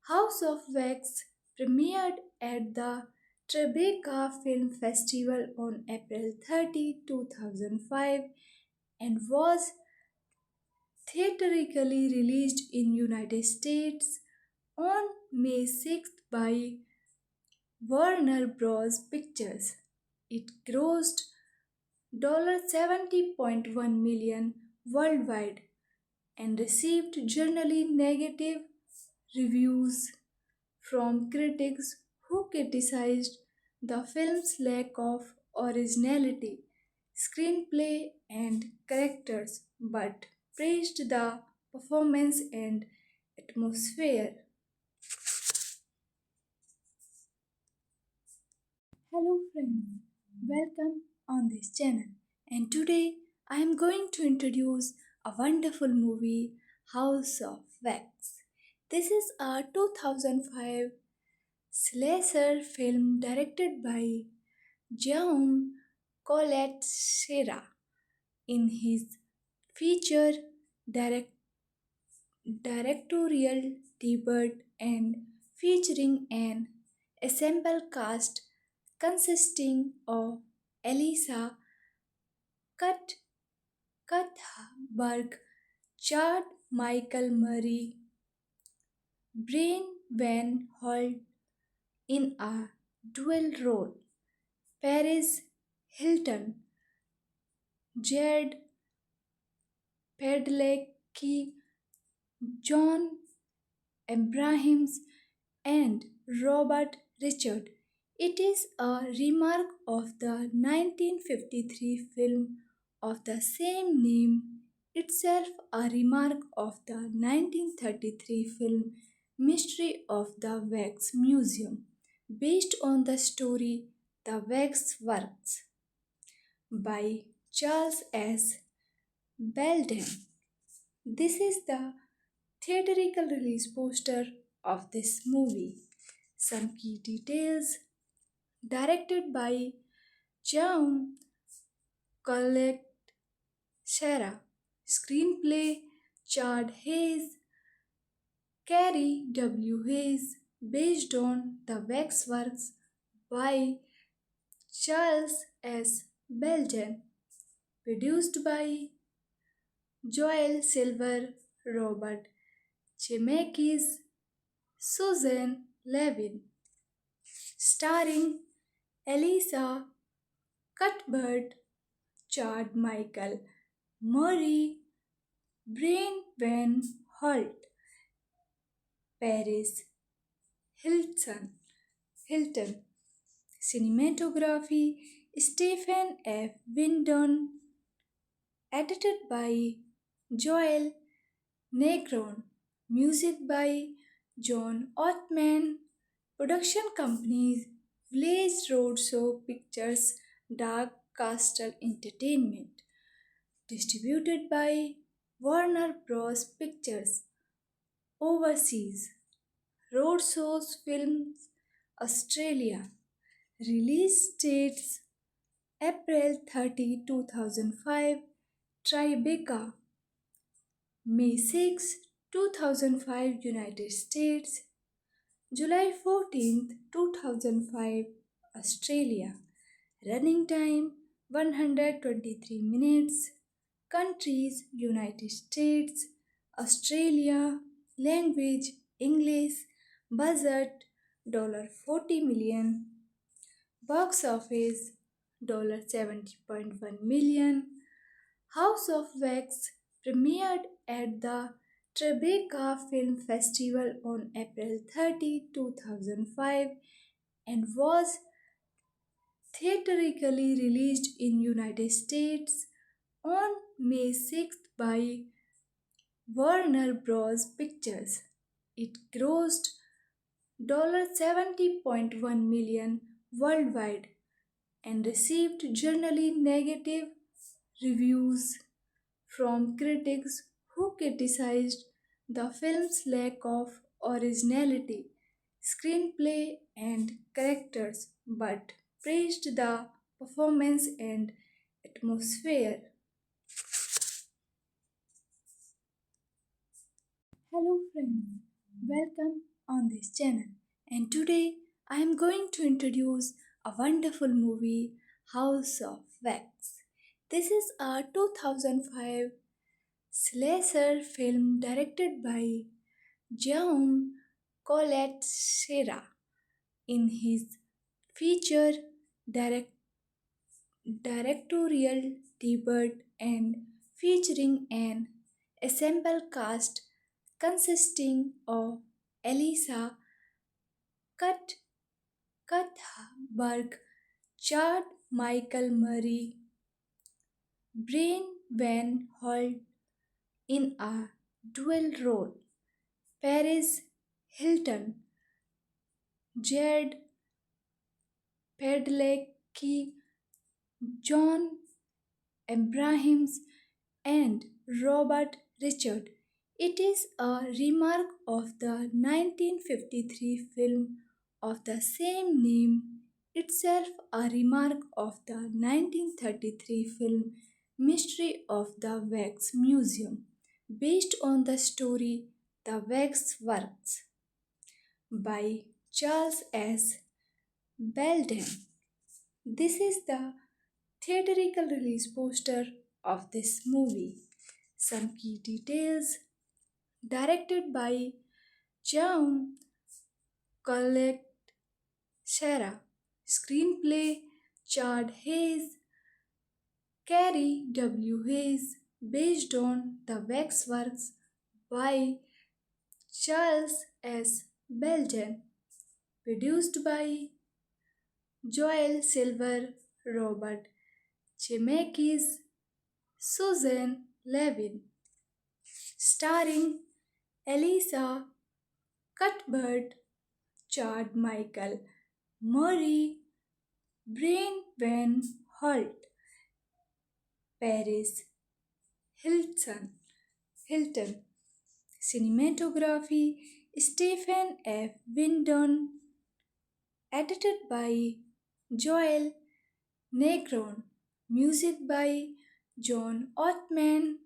House of Wax premiered at the Tribeca Film Festival on April 30, 2005 and was theatrically released in United States on May 6th by Warner Bros. Pictures. It grossed $70.1 million worldwide and received generally negative reviews from critics who criticized the film's lack of originality, screenplay, and characters but praised the performance and atmosphere. Hello friends, welcome on this channel. And today I am going to introduce a wonderful movie, House of Wax. This is a 2005 slasher film directed by Jaume Colette Serra in his feature direct- directorial debut and featuring an ensemble cast consisting of Elisa Cut- Cuthberg, Chad Michael Murray, Brian Van Holt in a dual role, Paris Hilton, Jared Padalecki, John Abrahams, and Robert Richard. It is a remark of the 1953 film of the same name, itself a remark of the 1933 film Mystery of the Wax Museum, based on the story The Wax Works by Charles S. Belden. This is the theatrical release poster of this movie. Some key details: directed by Jaume Colette Serra, screenplay Chad Hayes, Carrie W. Hayes, based on The Waxworks by Charles S. Belden, produced by Joel Silver, Robert Zemeckis, Susan Levin, starring Elisa Cuthbert, Chad Michael Murray, Brian Van Holt, Paris Hilton. Cinematography Stephen F. Windon, edited by Joel Negron, music by John Ottman, production companies Village Roadshow Pictures, Dark Castle Entertainment, distributed by Warner Bros. Pictures, overseas, Roadshows Films, Australia, release dates April 30, 2005, Tribeca, May 6, 2005, United States, July 14th, 2005, Australia. Running time 123 minutes. Countries United States, Australia. Language English. Budget $40 million. Box office $70.1 million. House of Wax premiered at the Tribeca Film Festival on April 30, 2005 and was theatrically released in United States on May 6th by Warner Bros. Pictures. It grossed $70.1 million worldwide and received generally negative reviews from critics who criticized the film's lack of originality, screenplay, and characters but praised the performance and atmosphere. Hello friends, welcome on this channel. And today I am going to introduce a wonderful movie, House of Wax. This is a 2005 slasher film directed by Jaume Colette Serra in his feature direct- directorial debut and featuring an ensemble cast consisting of Elisa Cut Cuthberg, Chad Michael Murray, Brian Van Holt in a dual role, Paris Hilton, Jared Padalecki, John Abrahams, and Robert Richard. It is a remark of the 1953 film of the same name, itself a remark of the 1933 film Mystery of the Wax Museum, based on the story The Wax Works by Charles S. Belden. This is the theatrical release poster of this movie. Some key details: directed by Jaume Collet Serra, screenplay Chad Hayes, Carrie W. Hayes, based on The Waxworks by Charles S. Belden, produced by Joel Silver, Robert Zemeckis, Susan Levin, starring Elisa Cuthbert, Chad Michael Murray, Brian Van Holt, Paris Hilton, cinematography Stephen F. Windon, edited by Joel Negron, music by John Ottman,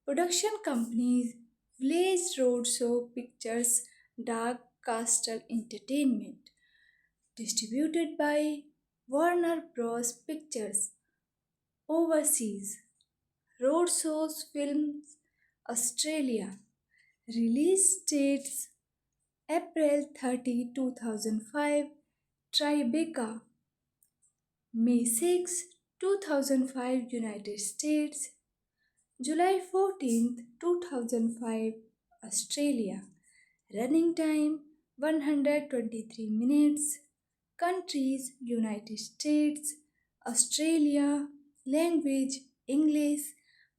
production companies Village Roadshow Pictures, Dark Castle Entertainment, distributed by Warner Bros. Pictures, overseas, Roadshows Films, Australia, release dates April 30, 2005, Tribeca, May 6, 2005, United States, July 14th, 2005, Australia. Running time 123 minutes. Countries United States, Australia. Language English.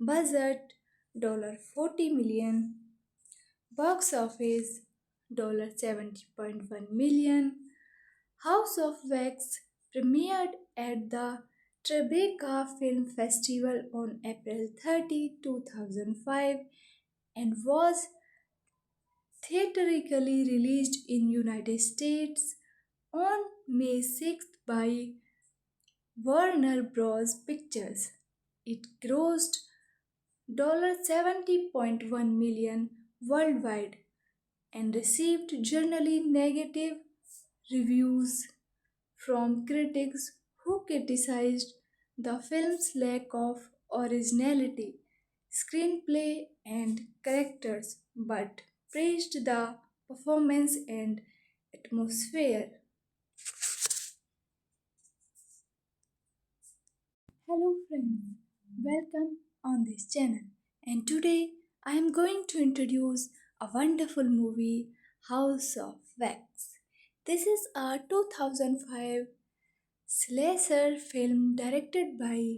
Budget $40 million. Box office $70.1 million. House of Wax premiered at the Tribeca Film Festival on April 30, 2005 and was theatrically released in United States on May 6th by Warner Bros. Pictures. It grossed $70.1 million worldwide and received generally negative reviews from critics who criticized the film's lack of originality, screenplay, and characters, but praised the performance and atmosphere. Hello, friends, welcome on this channel. And today I am going to introduce a wonderful movie, House of Wax. This is a 2005 slasher film directed by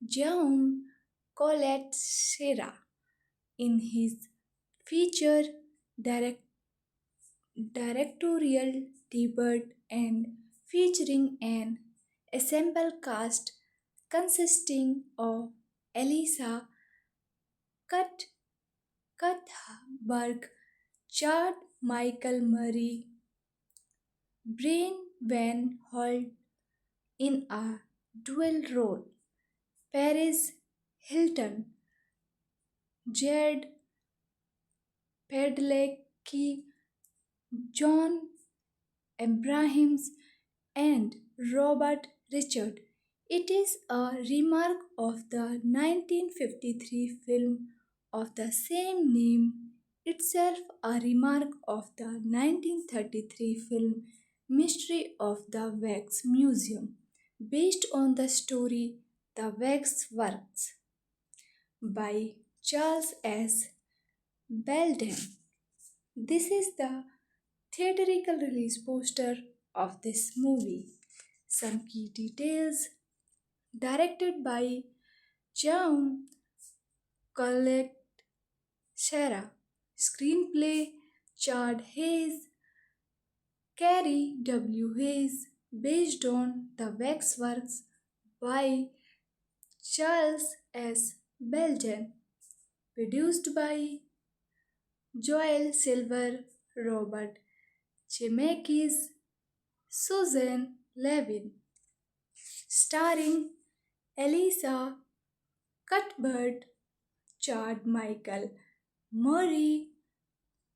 Jaume Colette Serra in his feature direct- directorial debut and featuring an ensemble cast consisting of Elisa Cut Cuthberg, Chad Michael Murray, Brian Van Holt in a dual role, Paris Hilton, Jared Padalecki, John Abrahams, and Robert Richard. It is a remark of the 1953 film of the same name, itself a remark of the 1933 film Mystery of the Wax Museum, based on the story The Wax Works by Charles S. Belden. This is the theatrical release poster of this movie. Some key details: directed by John Colette Serra, screenplay Chad Hayes, Carrie W. Hayes, based on The Waxworks by Charles S. Belden, produced by Joel Silver, Robert Zemeckis, Susan Levin, starring Elisa Cuthbert, Chad Michael Murray,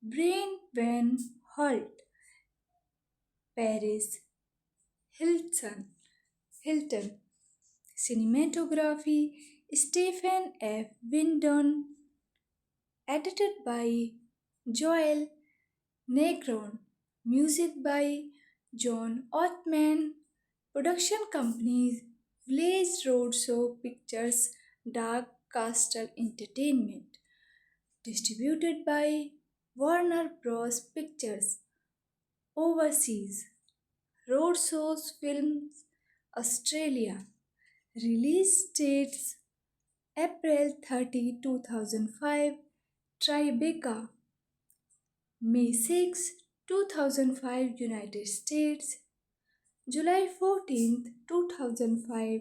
Brian Van Holt, Paris Hilton, cinematography Stephen F. Windon, edited by Joel Negron, music by John Ottman, production companies Village Roadshow Pictures, Dark Castle Entertainment, distributed by Warner Bros. Pictures, overseas, Roadshows Films, Australia, release dates April 30, 2005, Tribeca, May 6, 2005, United States, July 14th, 2005,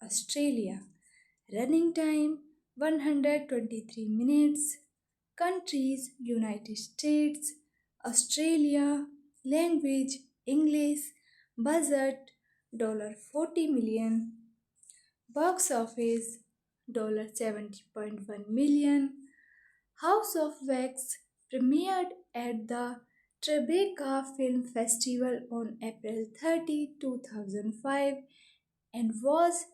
Australia. Running time 123 minutes. Countries United States, Australia. Language English. Budget $40 million. Box office $70.1 million. House of Wax premiered at the Tribeca Film Festival on April 30, 2005, and was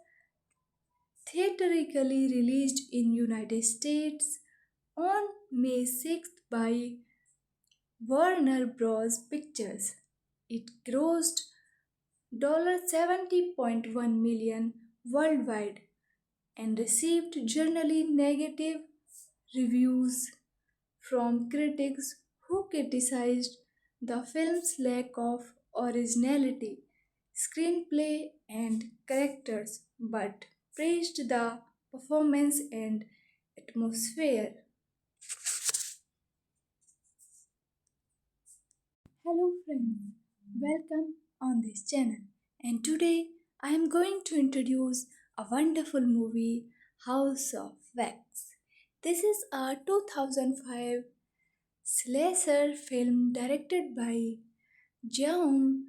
theatrically released in United States on May 6th by Warner Bros. Pictures. It grossed $70.1 million worldwide and received generally negative reviews from critics who criticized the film's lack of originality, screenplay, and characters, but praised the performance and atmosphere. Hello, friends, welcome on this channel. And today I am going to introduce a wonderful movie, House of Wax. This is a 2005 slasher film directed by John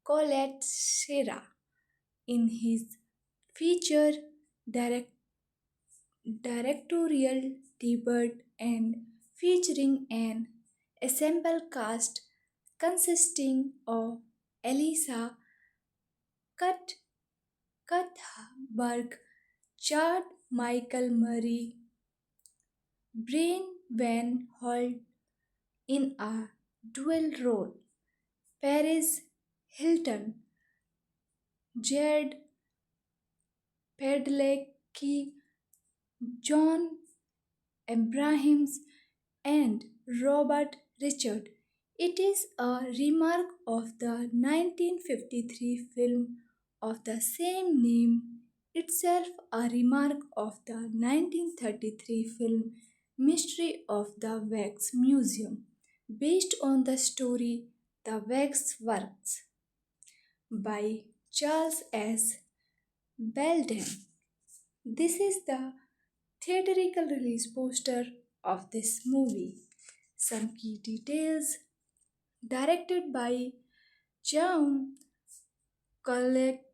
Colette Serra in his feature direct- directorial debut and featuring an ensemble cast consisting of Elisa Cut Cuthberg, Chad Michael Murray, Brian Van Holt in a dual role, Paris Hilton, Jared Padalecki, John Abrahams, and Robert Richard. It is a remark of the 1953 film of the same name, itself a remark of the 1933 film Mystery of the Wax Museum, based on the story The Wax Works by Charles S. Belden. This is the theatrical release poster of this movie. Some key details: directed by John Colette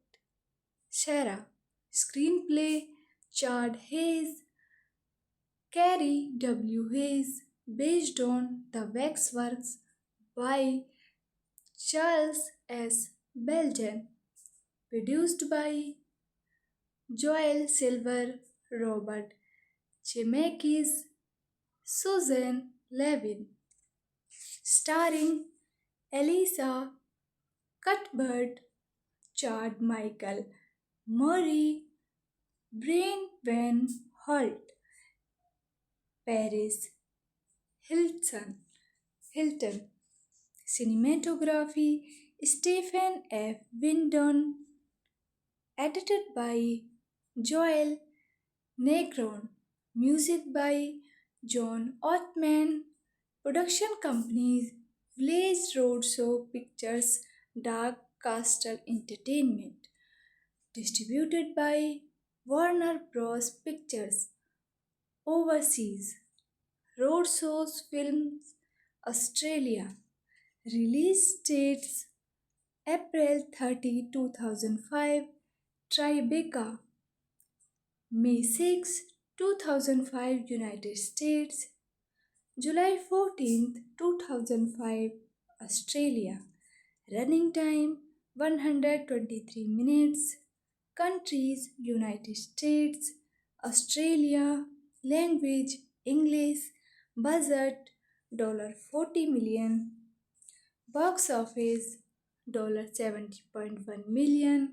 Serra, screenplay Chad Hayes, Carrie W. Hayes, based on The Waxworks by Charles S. Belden. Produced by Joel Silver, Robert Zemeckis, Susan Levin. Starring Elisa Cuthbert, Chad Michael Murray, Brian Van Holt, Paris Hilton. Cinematography Stephen F. Windon. Edited by Joel Negron. Music by John Ottman. Production companies Village Roadshow Pictures, Dark Castle Entertainment. Distributed by Warner Bros. Pictures. Overseas. Roadshows Films Australia. Release dates April 30, 2005. Tribeca. May 6, 2005 United States. July 14th, 2005 Australia. Running time 123 minutes. Countries United States, Australia. Language English. Budget $40 million. Box office $70.1 million.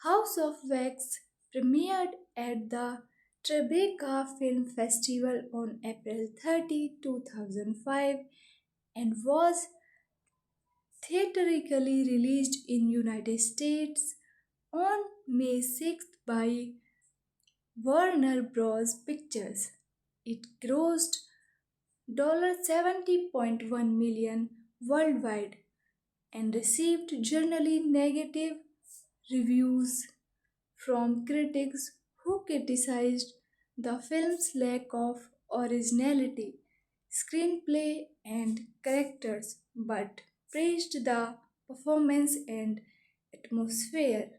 House of Wax premiered at the Tribeca Film Festival on April 30, 2005 and was theatrically released in United States on May 6th by Warner Bros. Pictures. It grossed $70.1 million worldwide and received generally negative reviews from critics who criticized the film's lack of originality, screenplay, and characters, but praised the performance and atmosphere.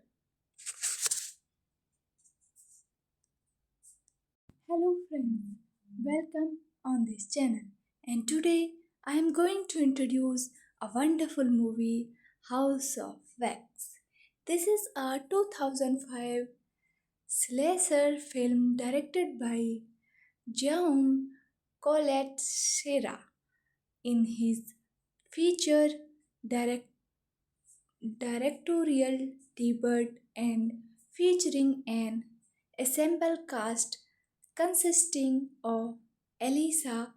Hello, friends, welcome on this channel. And today I am going to introduce a wonderful movie, House of Wax. This is a 2005 slasher film directed by Jaume Collet Serra in his feature direct- directorial debut and featuring an ensemble cast consisting of Elisa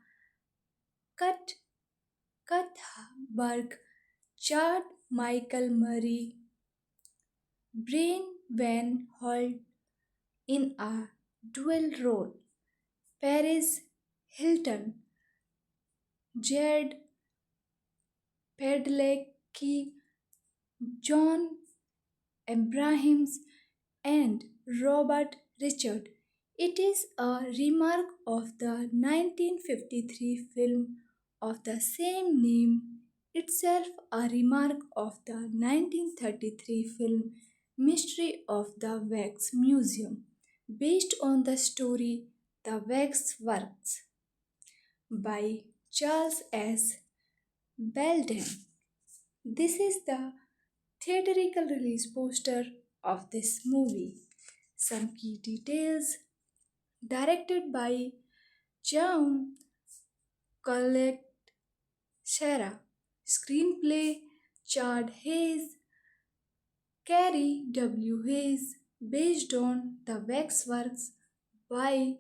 Cut Cuthbert, Chad Michael Murray, Brian Van Holt in a dual role, Paris Hilton, Jared Padalecki, John Abrahams, and Robert Richard. It is a remark of the 1953 film of the same name, itself a remark of the 1933 film Mystery of the Wax Museum, based on the story The Wax Works by Charles S. Belden. This is the theatrical release poster of this movie. Some key details: directed by Jaume Collet Serra, screenplay Chad Hayes, Carrie W. Hayes, based on The Waxworks by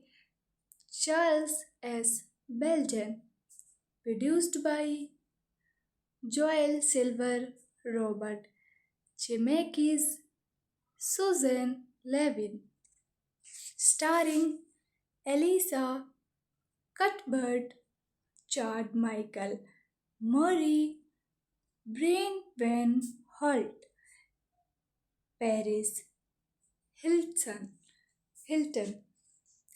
Charles S. Belden, produced by Joel Silver, Robert Zemeckis, Susan Levin, starring Elisa Cuthbert, Chad Michael Murray, Brian Van Holt, Paris Hilton.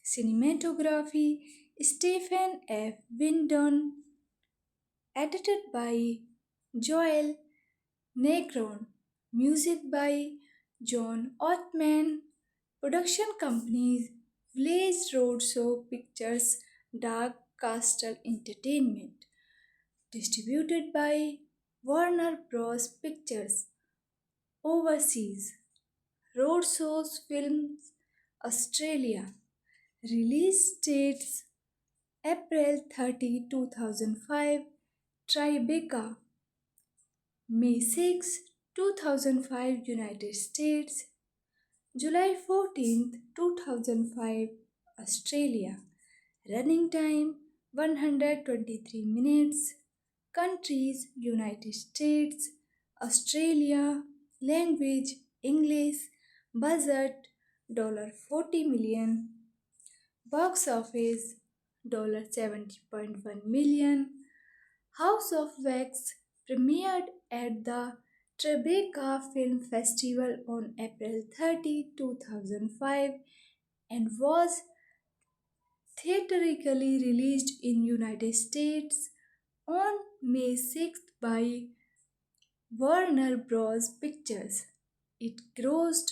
Cinematography Stephen F. Windon. Edited by Joel Negron. Music by John Ottman. Production companies Village Roadshow Pictures, Dark Castle Entertainment. Distributed by Warner Bros. Pictures overseas. Roadshows Films Australia. Release dates April 30, 2005. Tribeca. May 6, 2005 United States. July 14th, 2005 Australia. Running time 123 minutes. Countries United States, Australia. Language English. Budget $40 million. Box office $70.1 million. House of Wax premiered at the Tribeca Film Festival on April 30, 2005 and was theatrically released in United States on May 6th by Warner Bros. Pictures. It grossed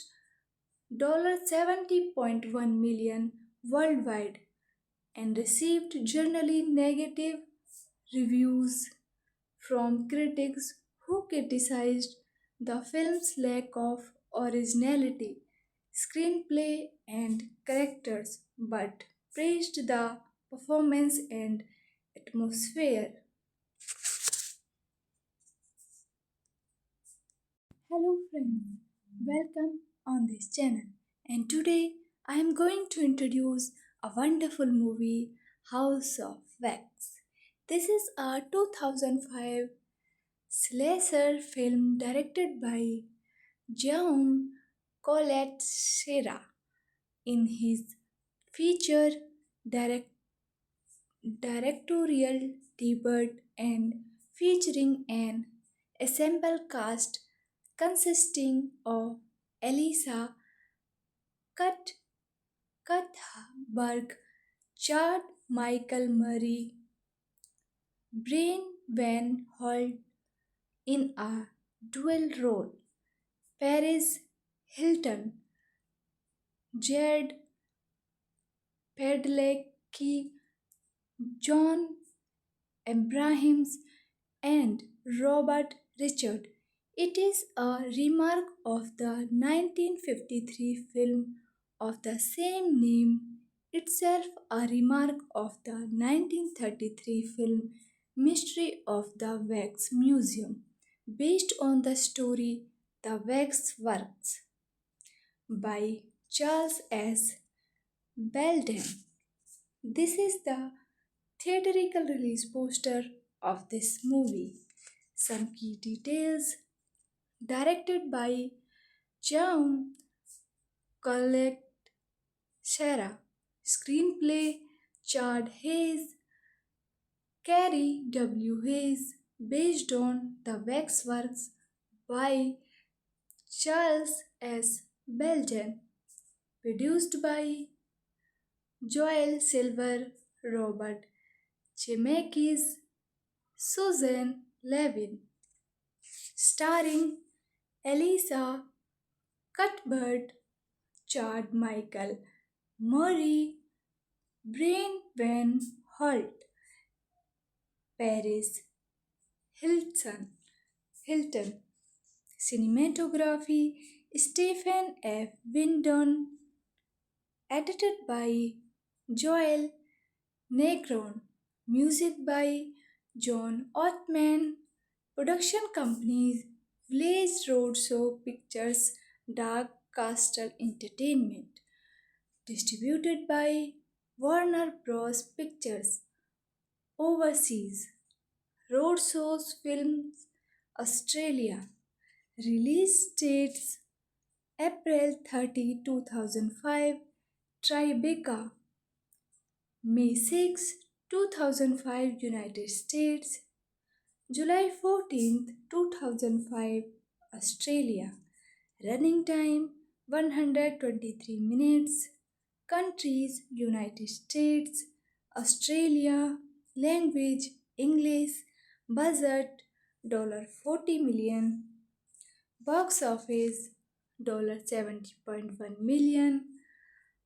$70.1 million worldwide and received generally negative reviews from critics who criticized the film's lack of originality, screenplay, and characters, but praised the performance and atmosphere. Hello, friends, welcome on this channel. And today I am going to introduce a wonderful movie, House of Wax. This is a 2005 slasher film directed by Jaume Colette Serra in his feature direct- directorial debut and featuring an ensemble cast consisting of Elisa Cut- Cuthbert, Chad Michael Murray, Brian Van Holt in a dual role, Paris Hilton, Jared Padalecki, John Abrahams, and Robert Richard. It is a remark of the 1953 film of the same name, itself a remark of the 1933 film Mystery of the Wax Museum, based on the story The Wax Works by Charles S. Belden. This is the theatrical release poster of this movie. Some key details: directed by Jaume Colette Serra, screenplay Chad Hayes, Carrie W. Hayes, based on The Waxworks by Charles S. Belden, produced by Joel Silver, Robert Zemeckis, Susan Levin, starring Elisa Cuthbert, Chad Michael Murray, Brian Van Holt, Paris Hilton. Cinematography Stephen F. Windon, edited by Joel Negron, music by John Ottman, production companies Village Roadshow Pictures, Dark Castle Entertainment, distributed by Warner Bros. Pictures, overseas, Roadshows Films Australia, release dates April 30, 2005, Tribeca, May 6, 2005 United States, July 14th, 2005 Australia. Running time 123 minutes. Countries United States, Australia. Language English. Budget $40 million. Box office $70.1 million.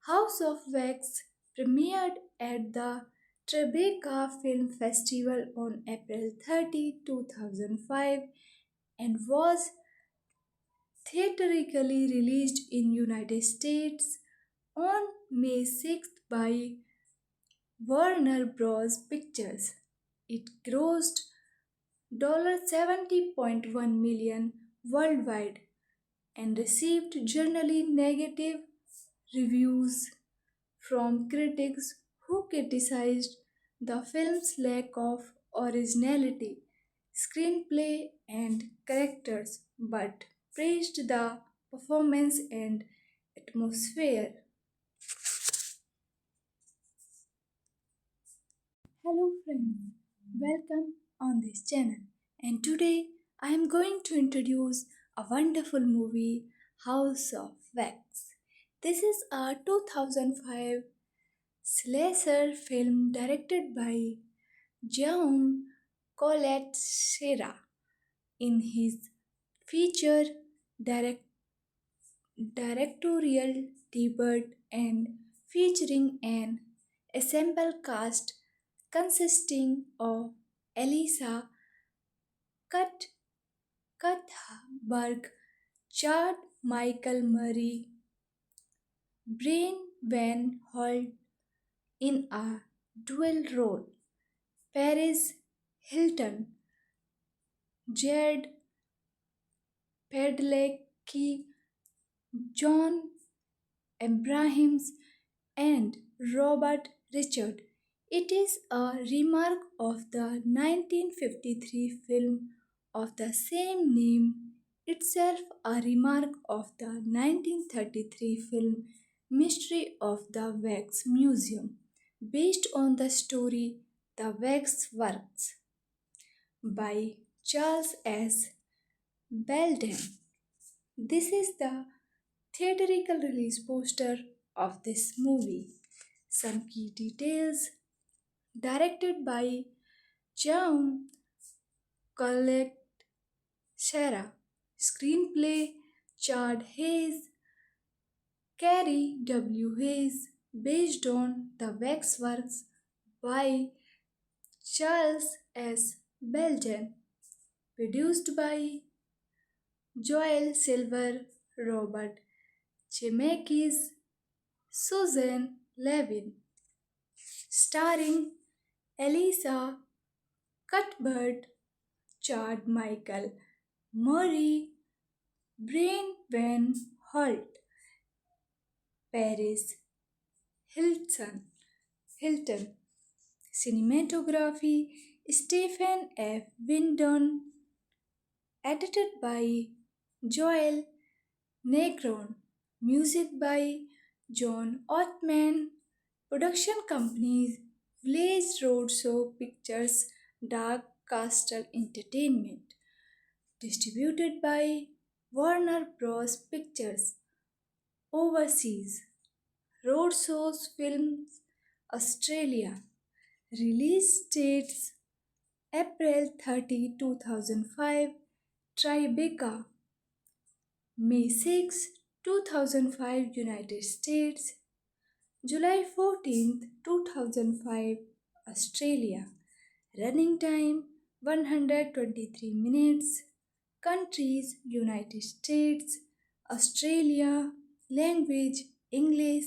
House of Wax premiered at the Tribeca Film Festival on April 30, 2005 and was theatrically released in United States on May 6th by Warner Bros. Pictures. It grossed $70.1 million worldwide and received generally negative reviews from critics who criticized the film's lack of originality, screenplay, and characters but praised the performance and atmosphere. Hello friends, welcome on this channel. And today I am going to introduce a wonderful movie, House of Wax. This is a 2005 slasher film directed by Jaume Colette Serra in his feature direct- directorial debut and featuring an ensemble cast consisting of Elisa Cut- Cuthberg, Chad Michael Murray, Brian Van Holt in a dual role, Paris Hilton, Jared Padalecki, John Abrahams, and Robert Richard. It is a remark of the 1953 film of the same name, itself a remark of the 1933 film Mystery of the Wax Museum, based on the story The Wax Works by Charles S. Belden. This is the theatrical release poster of this movie. Some key details: directed by Jaume Colette Serra, screenplay Chad Hayes, Carrie W. Hayes, based on The Waxworks by Charles S. Belden, produced by Joel Silver, Robert Zemeckis, Susan Levin, starring Elisa Cuthbert, Chad Michael Murray, Brian Van Holt, Paris Hilton, cinematography Stephen F. Windon, edited by Joel Negron, music by John Ottman, production companies Village Roadshow Pictures, Dark Castle Entertainment, distributed by Warner Bros. Pictures, overseas, Roadshows Films, Australia, release dates April 30, 2005, Tribeca, May 6, 2005, United States, July 14th, 2005, Australia. Running time 123 minutes. Countries United States, Australia. Language English.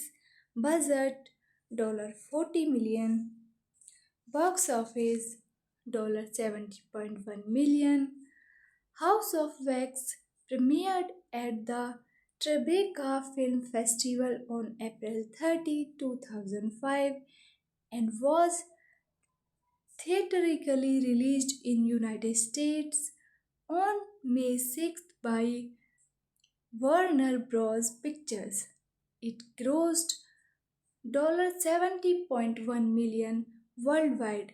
Budget $40 million. Box office $70.1 million. House of Wax premiered at the Tribeca Film Festival on April 30, 2005 and was theatrically released in United States on May 6th by Warner Bros. Pictures. It grossed $70.1 million worldwide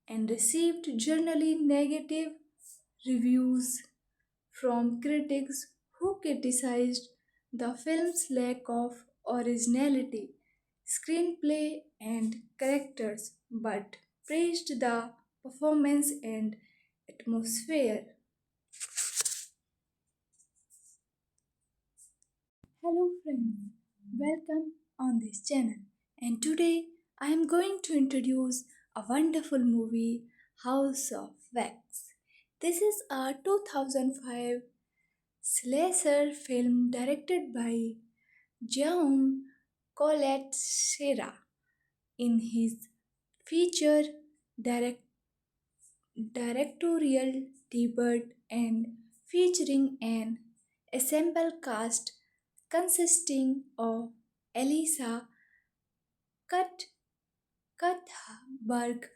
and received generally negative reviews from critics who criticized the film's lack of originality, screenplay, and characters but praised the performance and atmosphere. Hello friends, welcome on this channel. And today I am going to introduce a wonderful movie, House of Wax. This is a 2005 slasher film directed by Jaume Colette Serra in his feature direct- directorial debut and featuring an ensemble cast consisting of Elisa Cut Cuthbert,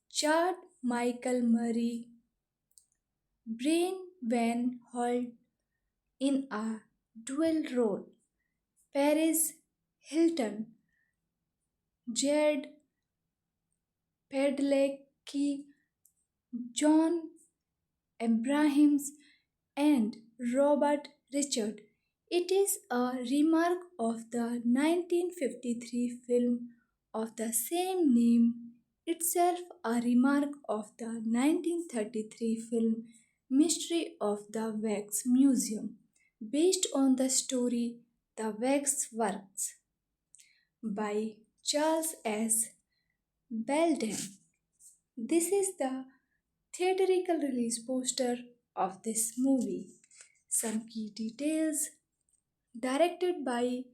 Chad Michael Murray, Brian Van Holt in a dual role, Paris Hilton, Jared Padalecki, John Abrahams, and Robert Richard. It is a remark of the 1953 film of the same name, itself a remark of the 1933 film Mystery of the Wax Museum, based on the story The Wax Works by Charles S. Belden. This is the theatrical release poster of this movie. Some key details: directed by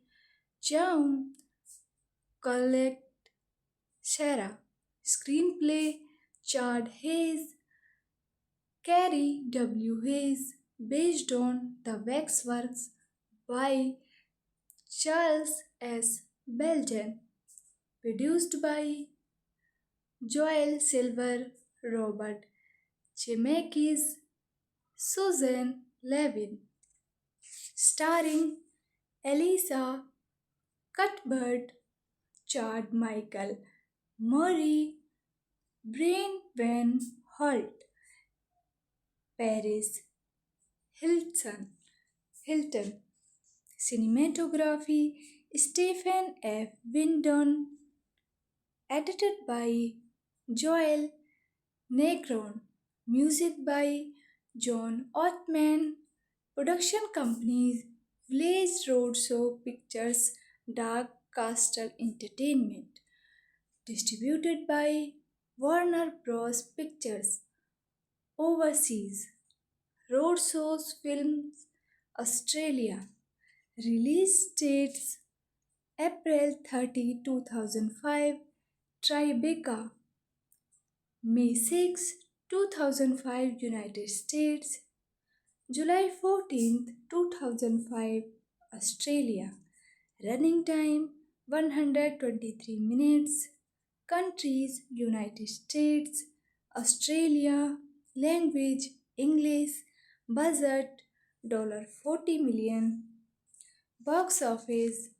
Jaume Collet Serra, screenplay Chad Hayes, Carrie W. Hayes, based on The Waxworks by Charles S. Belden, produced by Joel Silver, Robert Zemeckis, Susan Levin, starring Elisa Cuthbert, Chad Michael Murray, Brian Van Holt, Paris Hilton, cinematography Stephen F. Windon, edited by Joel Negron, music by John Ottman, production companies Village Roadshow Pictures, Dark Castle Entertainment, distributed by Warner Bros. Pictures, overseas, Roadshows Films, Australia, release dates April 30, 2005, Tribeca, May 6, 2005, United States, July 14th, 2005, Australia. Running time 123 minutes. Countries United States, Australia. Language English. Budget $40 million. Box office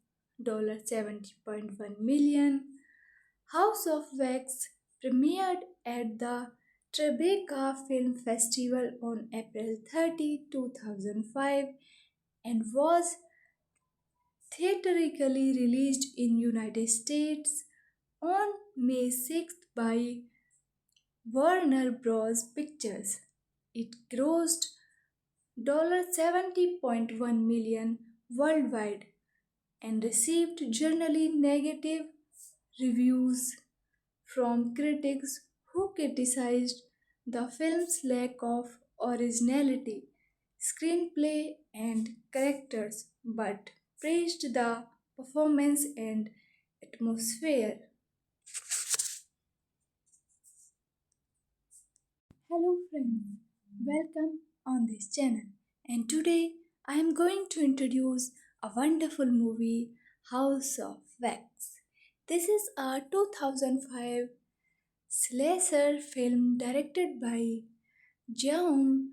$70.1 million. House of Wax premiered at the Tribeca Film Festival on April 30, 2005 and was theatrically released in United States on May 6th by Warner Bros. Pictures. It grossed $70.1 million worldwide and received generally negative reviews from critics who criticized the film's lack of originality, screenplay, and characters, but praised the performance and atmosphere. Hello, friends, welcome on this channel. And today I am going to introduce a wonderful movie, House of Wax. This is a 2005 slasher film directed by Jaume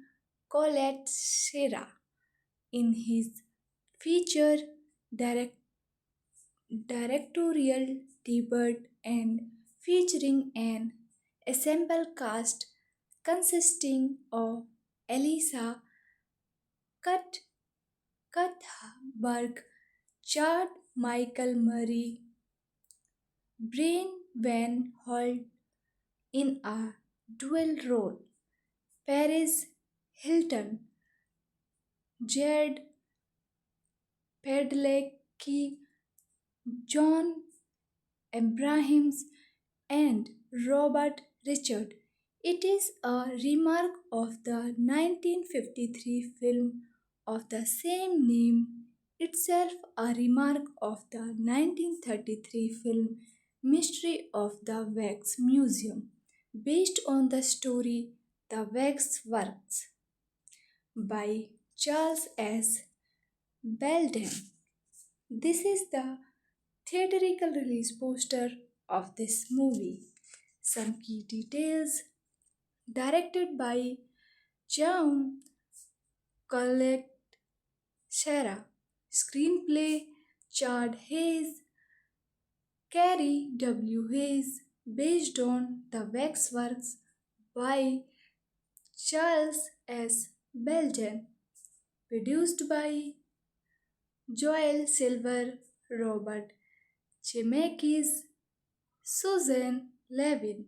Colette Serra in his feature direct- directorial debut and featuring an ensemble cast consisting of Elisa Cut Cuthbert, Chad Michael Murray, Brian Van Holt in a dual role, Paris Hilton, Jared Padalecki, John Abrahams, and Robert Richard. It is a remark of the 1953 film of the same name, itself a remark of the 1933 film Mystery of the Wax Museum, based on the story The Wax Works by Charles S. Belden. This is the theatrical release poster of this movie. Some key details: directed by Jaume Collet Serra, screenplay Chad Hayes, Carrie W. Hayes, based on The Waxworks by Charles S. Belden, produced by Joel Silver, Robert Zemeckis, Susan Levin,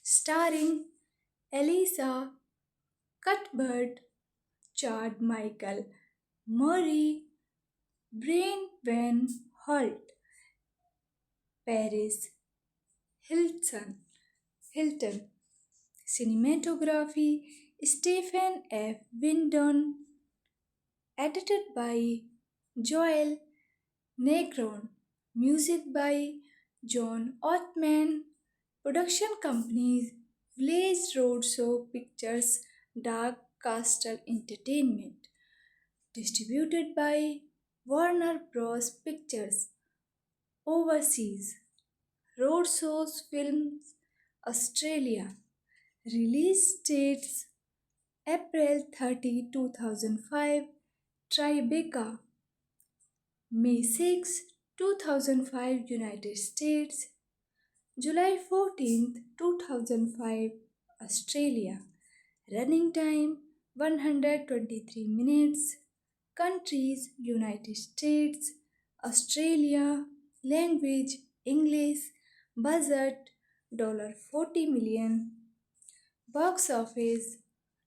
starring Elisa Cuthbert, Chad Michael Murray, Brian Van Holt, Paris Hilton, cinematography Stephen F. Windon, edited by Joel Negron, music by John Ottman, production companies Village Roadshow Pictures, Dark Castle Entertainment, distributed by Warner Bros. Pictures, overseas, Roadshows Films, Australia, release dates April 30, 2005, Tribeca, May 6, 2005, United States, July 14th, 2005, Australia. Running time 123 minutes. Countries United States, Australia. Language English. Budget $40 million. Box office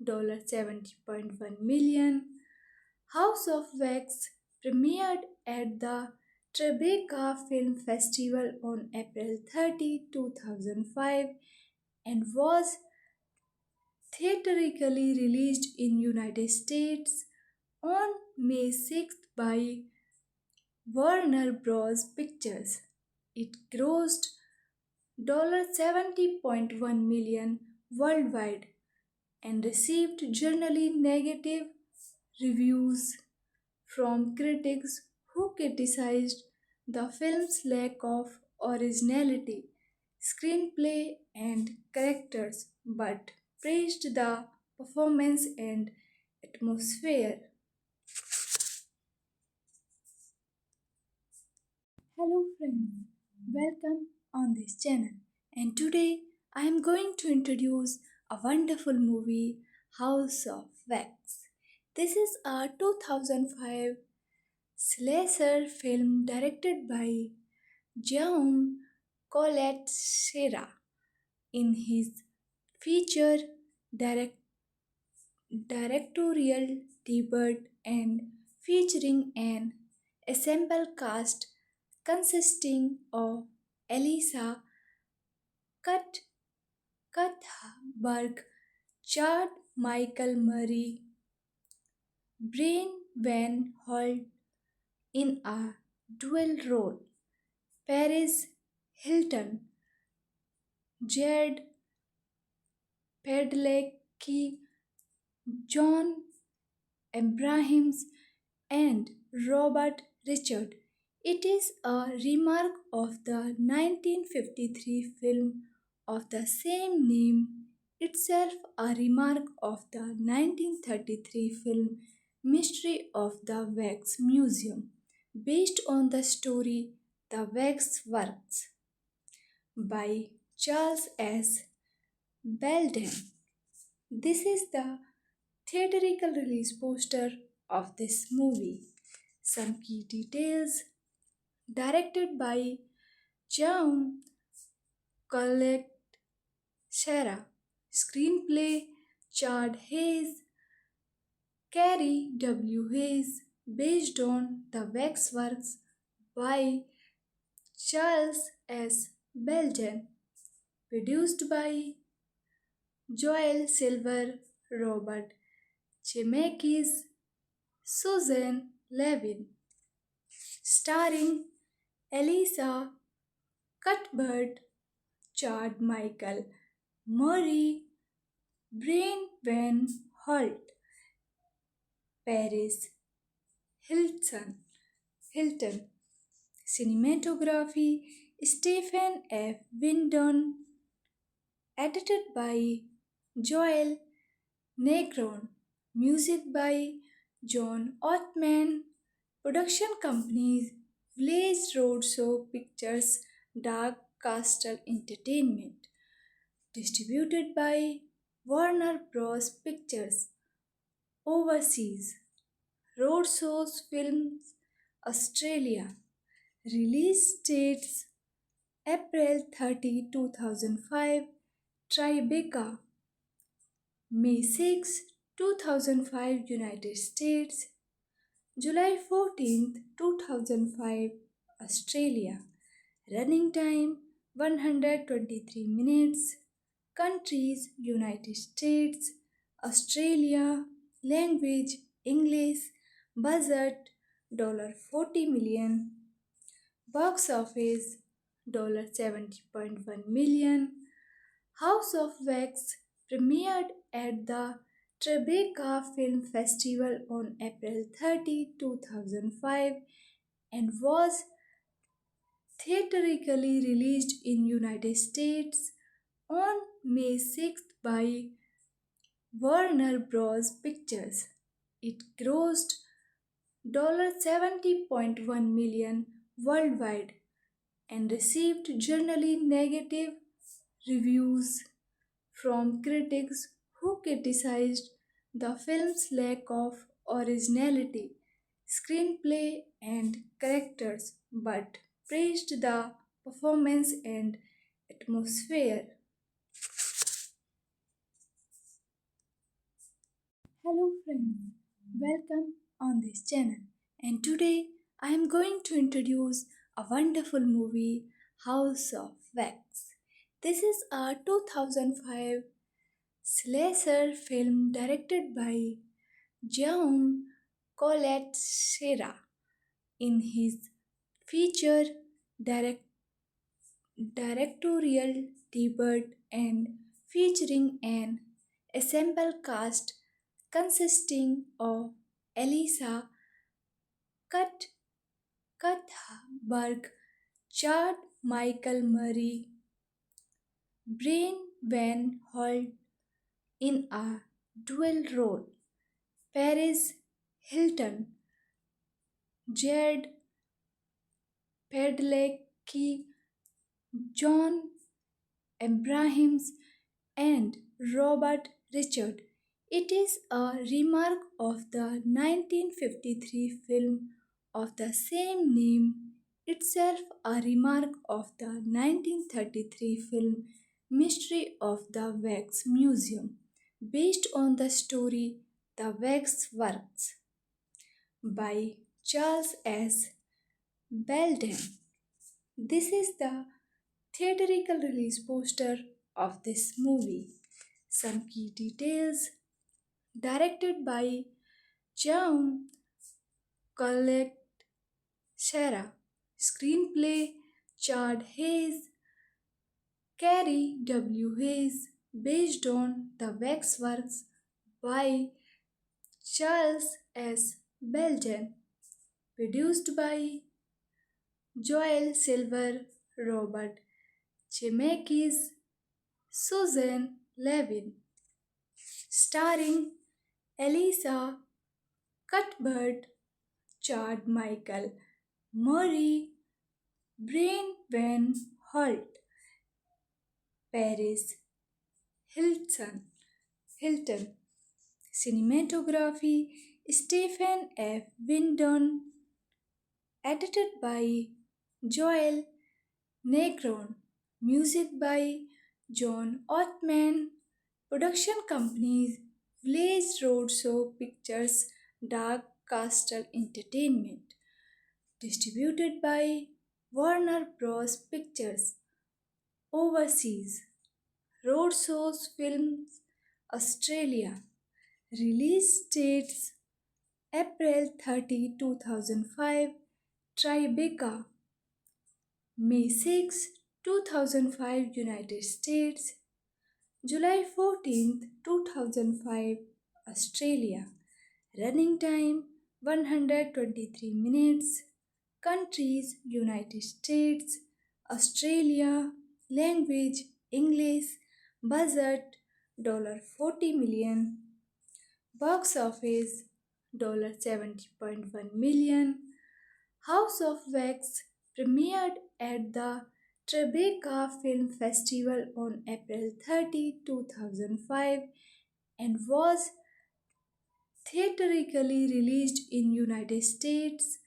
$70.1 million. House of Wax premiered at the Tribeca Film Festival on April 30, 2005, and was theatrically released in United States on May 6th by Warner Bros. Pictures. It grossed $70.1 million worldwide and received generally negative reviews from critics who criticized the film's lack of originality, screenplay, and characters, but praised the performance and atmosphere. Hello, friends, welcome on this channel. And today I am going to introduce a wonderful movie, House of Wax. This is a 2005 slasher film directed by Jaume Collet Serra in his feature direct- directorial debut and featuring an ensemble cast consisting of Elisa Cut Cuthbert, Chad Michael Murray, Brian Van Holt in a dual role, Paris Hilton, Jared Padalecki, John Abrahams, and Robert Richard. It is a remark of the 1953 film of the same name, itself a remark of the 1933 film Mystery of the Wax Museum, based on the story The Wax Works by Charles S. Belden. This is the theatrical release poster of this movie. Some key details: directed by Jaume Collet Serra, screenplay Chad Hayes, Carrie W. Hayes, based on The Waxworks by Charles S. Belden. Produced by Joel Silver, Robert Zemeckis, Susan Levin. Starring Elisa Cuthbert, Chad Michael Murray, Brian Van Holt, Paris Hilton. Cinematography Stephen F. Windon. Edited by Joel Negron. Music by John Ottman. Production companies Village Roadshow Pictures, Dark Castle Entertainment. Distributed by Warner Bros. Pictures. Overseas. Roadshows Films Australia. Release dates April 30, 2005. Tribeca. May 6, 2005 United States. July 14th, 2005 Australia. Running time 123 minutes. Countries United States, Australia. Language English. Budget $40 million. Box office $70.1 million. House of Wax premiered at the Tribeca Film Festival on April 30, 2005 and was theatrically released in United States on May 6th by Warner Bros. Pictures. It grossed $70.1 million worldwide and received generally negative reviews from critics who criticized the film's lack of originality, screenplay, and characters but praised the performance and atmosphere. Hello friends, welcome on this channel. And today I am going to introduce a wonderful movie, House of Wax. This is a 2005 slasher film directed by Jaume Colette Serra in his feature direct- directorial debut and featuring an ensemble cast consisting of Elisa Cuthbert, Chad Michael Murray, Brian Van Holt in a dual role, Paris Hilton, Jared Padalecki, John Abrahams, and Robert Richard. It is a remark of the 1953 film of the same name, itself a remark of the 1933 film Mystery of the Wax Museum, based on the story The Wax Works by Charles S. Belden. This is the theatrical release poster of this movie. Some key details: directed by Jaume Colette Serra, screenplay Chad Hayes, Carrie W. Hayes, based on The Waxworks by Charles S. Belden, produced by Joel Silver, Robert Zemeckis, Susan Levin, starring Elisa Cuthbert, Chad Michael Murray, Brian Van Holt, Paris Hilton. Cinematography Stephen F. Windon. Edited by Joel Negron. Music by John Ottman. Production companies Village Roadshow Pictures, Dark Castle Entertainment. Distributed by Warner Bros. Pictures overseas. Roadshows Films Australia. Release dates April 30, 2005. Tribeca May 6, 2005 United States. July 14th, 2005 Australia. Running time 123 minutes. Countries United States, Australia. Language English. Budget $40 million. Box office $70.1 million. House of Wax premiered at the Tribeca Film Festival on April 30, 2005 and was theatrically released in United States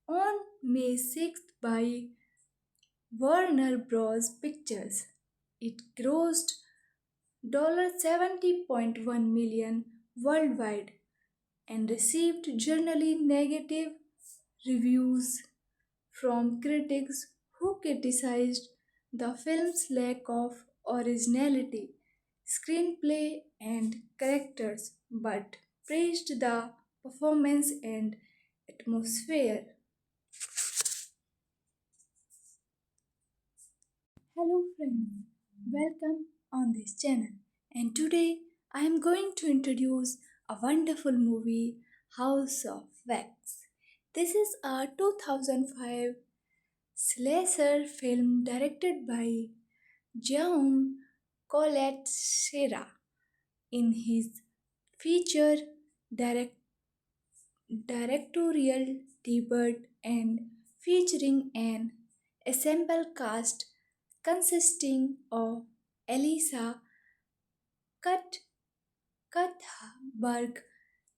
on May 6th by Warner Bros. Pictures. It grossed $70.1 million worldwide and received generally negative reviews from critics who criticized the film's lack of originality, screenplay, and characters but praised the performance and atmosphere. Hello, friends, welcome on this channel. And today I am going to introduce a wonderful movie, House of Wax. This is a 2005 slasher film directed by Jaume Colette Serra in his feature direct- directorial debut and featuring an ensemble cast consisting of Elisa Cut- Cuthberg,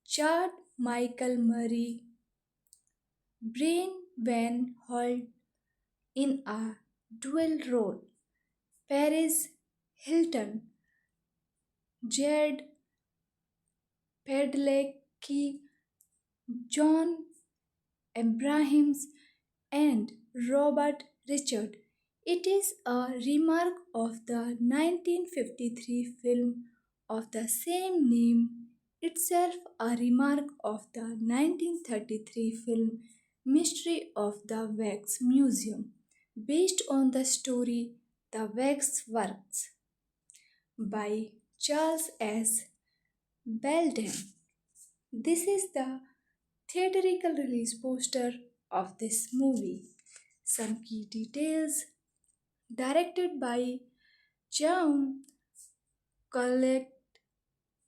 Chad Michael Murray, Brian Van Holt in a dual role, Paris Hilton, Jared Padalecki, John Abrahams, and Robert Richard. It is a remark of the 1953 film of the same name, itself a remark of the 1933 film Mystery of the Wax Museum, based on the story The Wax Works by Charles S. Belden. This is the theatrical release poster of this movie. Some key details: directed by Jaume Colette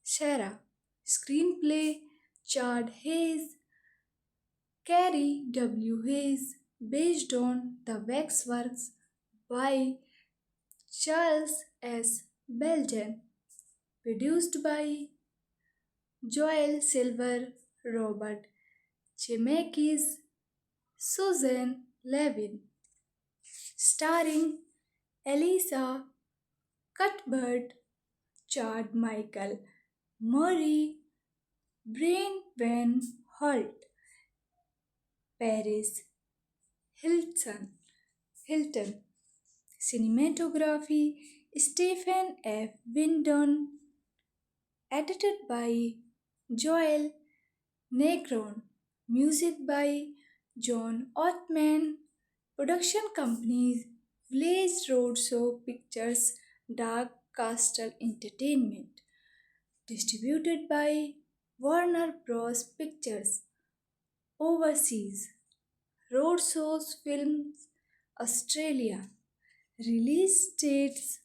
Serra, screenplay Chad Hayes, Carrie W. Hayes, based on The Waxworks by Charles S. Belden, produced by Joel Silver, Robert Zemeckis, Susan Levin, starring Elisa Cuthbert, Chad Michael Murray, Brian Van Holt, Paris Hilton. Cinematography Stephen F. Windon, edited by Joel Negron, music by John Ottman, production companies Village Roadshow Pictures, Dark Castle Entertainment, distributed by Warner Bros. Pictures, overseas, Roadshows Films Australia, release dates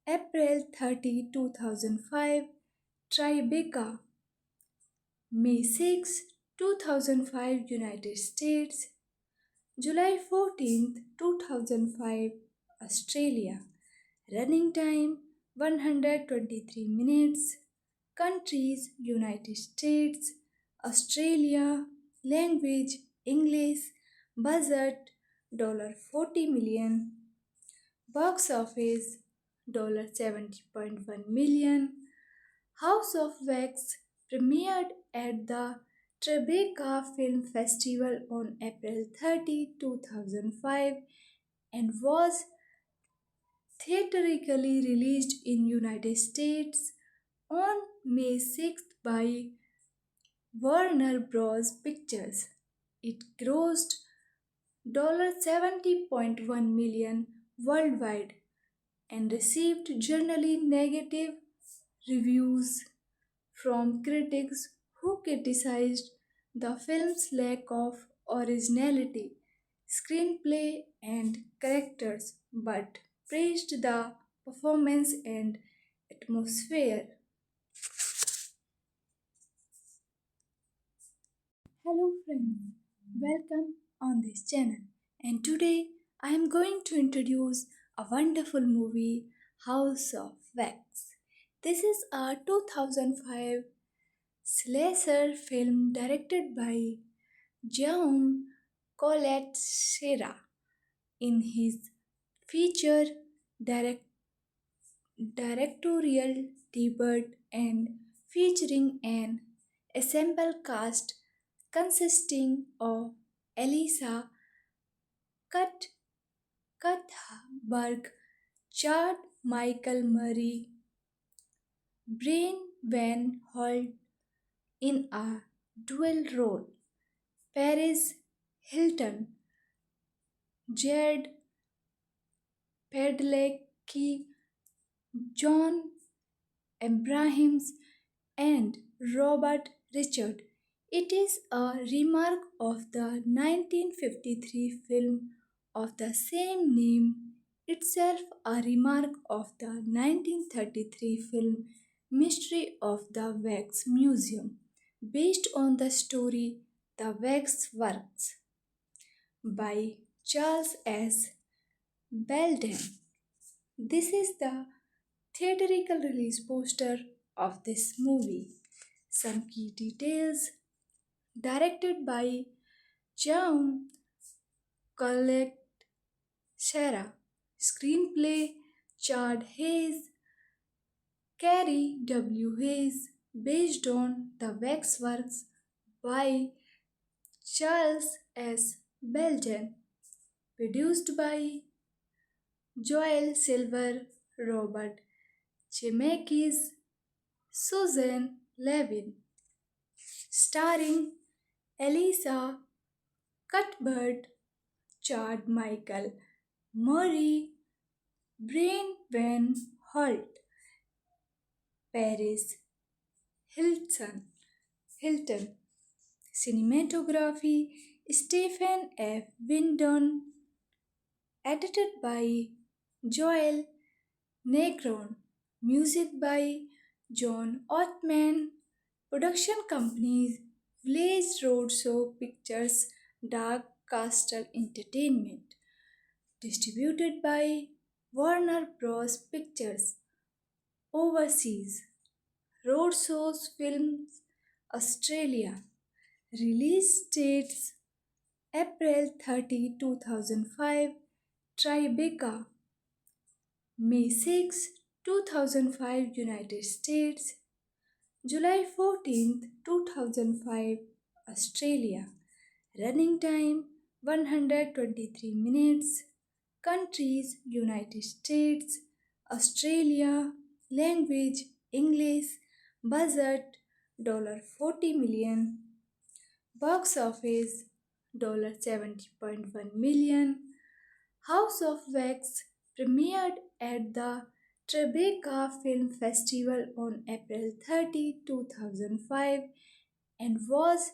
April 30, 2005, Tribeca, May 6, 2005 United States, July 14th, 2005 Australia. Running time 123 minutes. Countries United States, Australia. Language English. Budget $40 million. Box office $70.1 million. House of Wax premiered at the Tribeca Film Festival on April 30, 2005 and was theatrically released in United States on May 6th by Warner Bros. Pictures. It grossed $70.1 million worldwide and received generally negative reviews from critics who criticized the film's lack of originality, screenplay, and characters but praised the performance and atmosphere. Hello friends, welcome on this channel. And today I am going to introduce a wonderful movie, House of Wax. This is a 2005 slasher film directed by Jaume Colette Serra in his feature direct- directorial debut and featuring an ensemble cast consisting of Elisa Cut Cuthberg, Chad Michael Murray, Brian Van Holt in a dual role, Paris Hilton, Jared Padalecki, John Abrahams, and Robert Richard. It is a remark of the 1953 film of the same name, itself a remark of the 1933 film Mystery of the Wax Museum, based on the story The Wax Works by Charles S. Belden. This is the theatrical release poster of this movie. Some key details: directed by Jaume Colette Serra, screenplay Chad Hayes, Carrie W. Hayes, based on The Waxworks by Charles S. Belden, produced by Joel Silver, Robert Zemeckis, Susan Levin, starring Elisa Cuthbert, Chad Michael Murray, Brian Van Holt, Paris Hilton, cinematography Stephen F. Windon, edited by Joel Negron, music by John Ottman, production companies Village Roadshow Pictures, Dark Castle Entertainment, distributed by Warner Bros. Pictures, overseas, Roadshows Films, Australia, release dates April 30, 2005, Tribeca, May 6, 2005, United States, July 14th, 2005, Australia. Running time 123 minutes. Countries United States, Australia. Language English. Budget $40 million. Box office $70.1 million. House of Wax premiered at the Tribeca Film Festival on April 30, 2005 and was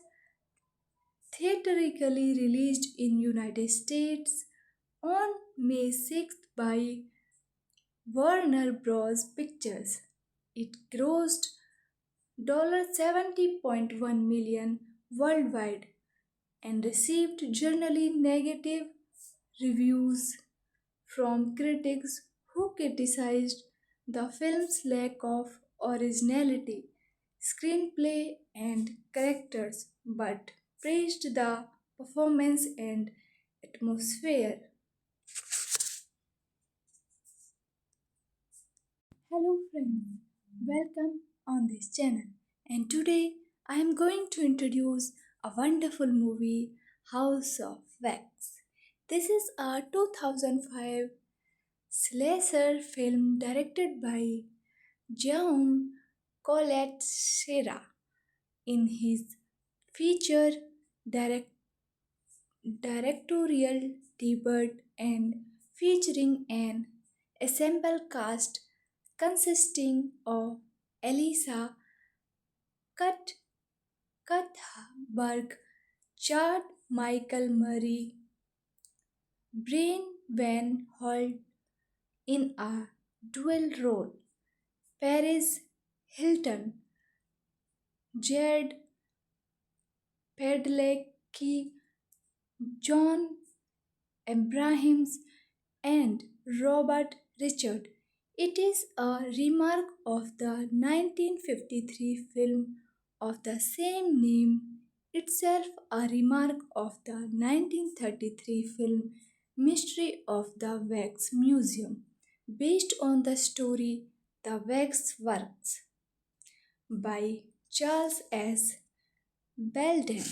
theatrically released in United States on May 6th by Warner Bros. Pictures. It grossed $70.1 million worldwide and received generally negative reviews from critics who criticized the film's lack of originality, screenplay, and characters but praised the performance and atmosphere. Hello friends, welcome on this channel. And today I am going to introduce a wonderful movie, House of Wax. This is a 2005 slasher film directed by Jaume Colette Serra in his feature direct- directorial debut and featuring an ensemble cast consisting of Elisa Cut Cuthberg, Chad Michael Murray, Brian Van Holt in a dual role, Paris Hilton, Jared Padalecki, John Abrahams, and Robert Richard. It is a remark of the 1953 film of the same name, itself a remark of the 1933 film Mystery of the Wax Museum, based on the story The Wax Works by Charles S. Belden.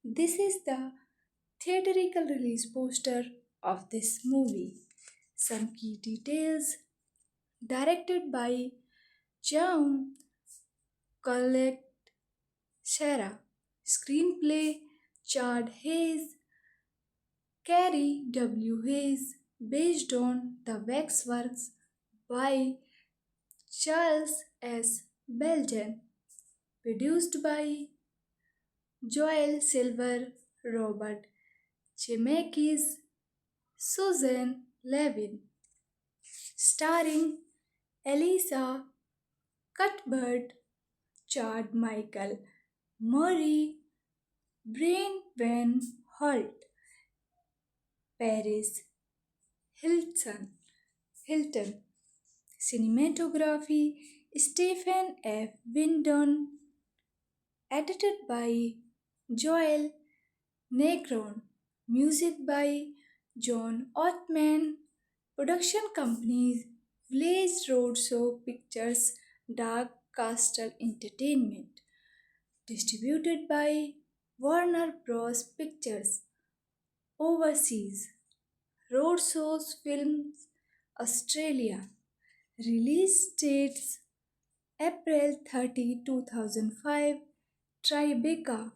This is the theatrical release poster of this movie. Some key details: directed by Jaume Collet Serra, screenplay Chad Hayes, Carrie W. Hayes, based on The Waxworks by Charles S. Belden, produced by Joel Silver, Robert Zemeckis, Susan Levin, starring Elisa Cuthbert, Chad Michael Murray, Brian Van Holt, Paris Hilton, cinematography Stephen F. Windon, edited by Joel Negron, music by John Ottman, production companies Village Roadshow Pictures, Dark Castle Entertainment, distributed by Warner Bros. Pictures, overseas, Roadshows Films, Australia, release dates April 30, 2005, Tribeca,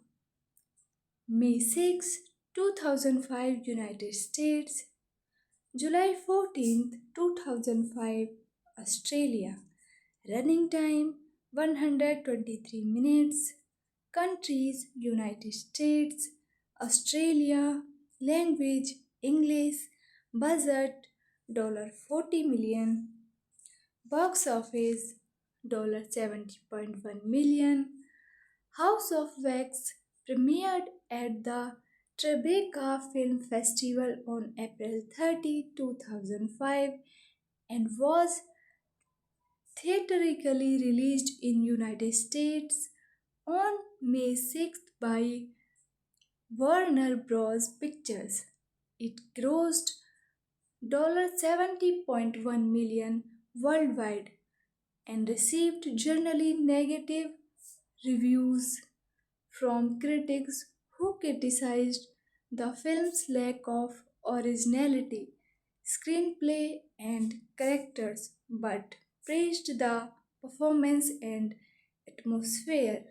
May 6, 2005, United States, July 14th, 2005, Australia. Running time 123 minutes. Countries United States, Australia. Language English. Budget $40 million. Box office $70.1 million. House of Wax premiered at the Tribeca Film Festival on April 30, 2005 and was theatrically released in United States on May 6th by Warner Bros. Pictures. It grossed $70.1 million worldwide and received generally negative reviews from critics who criticized the film's lack of originality, screenplay, and characters, but praised the performance and atmosphere.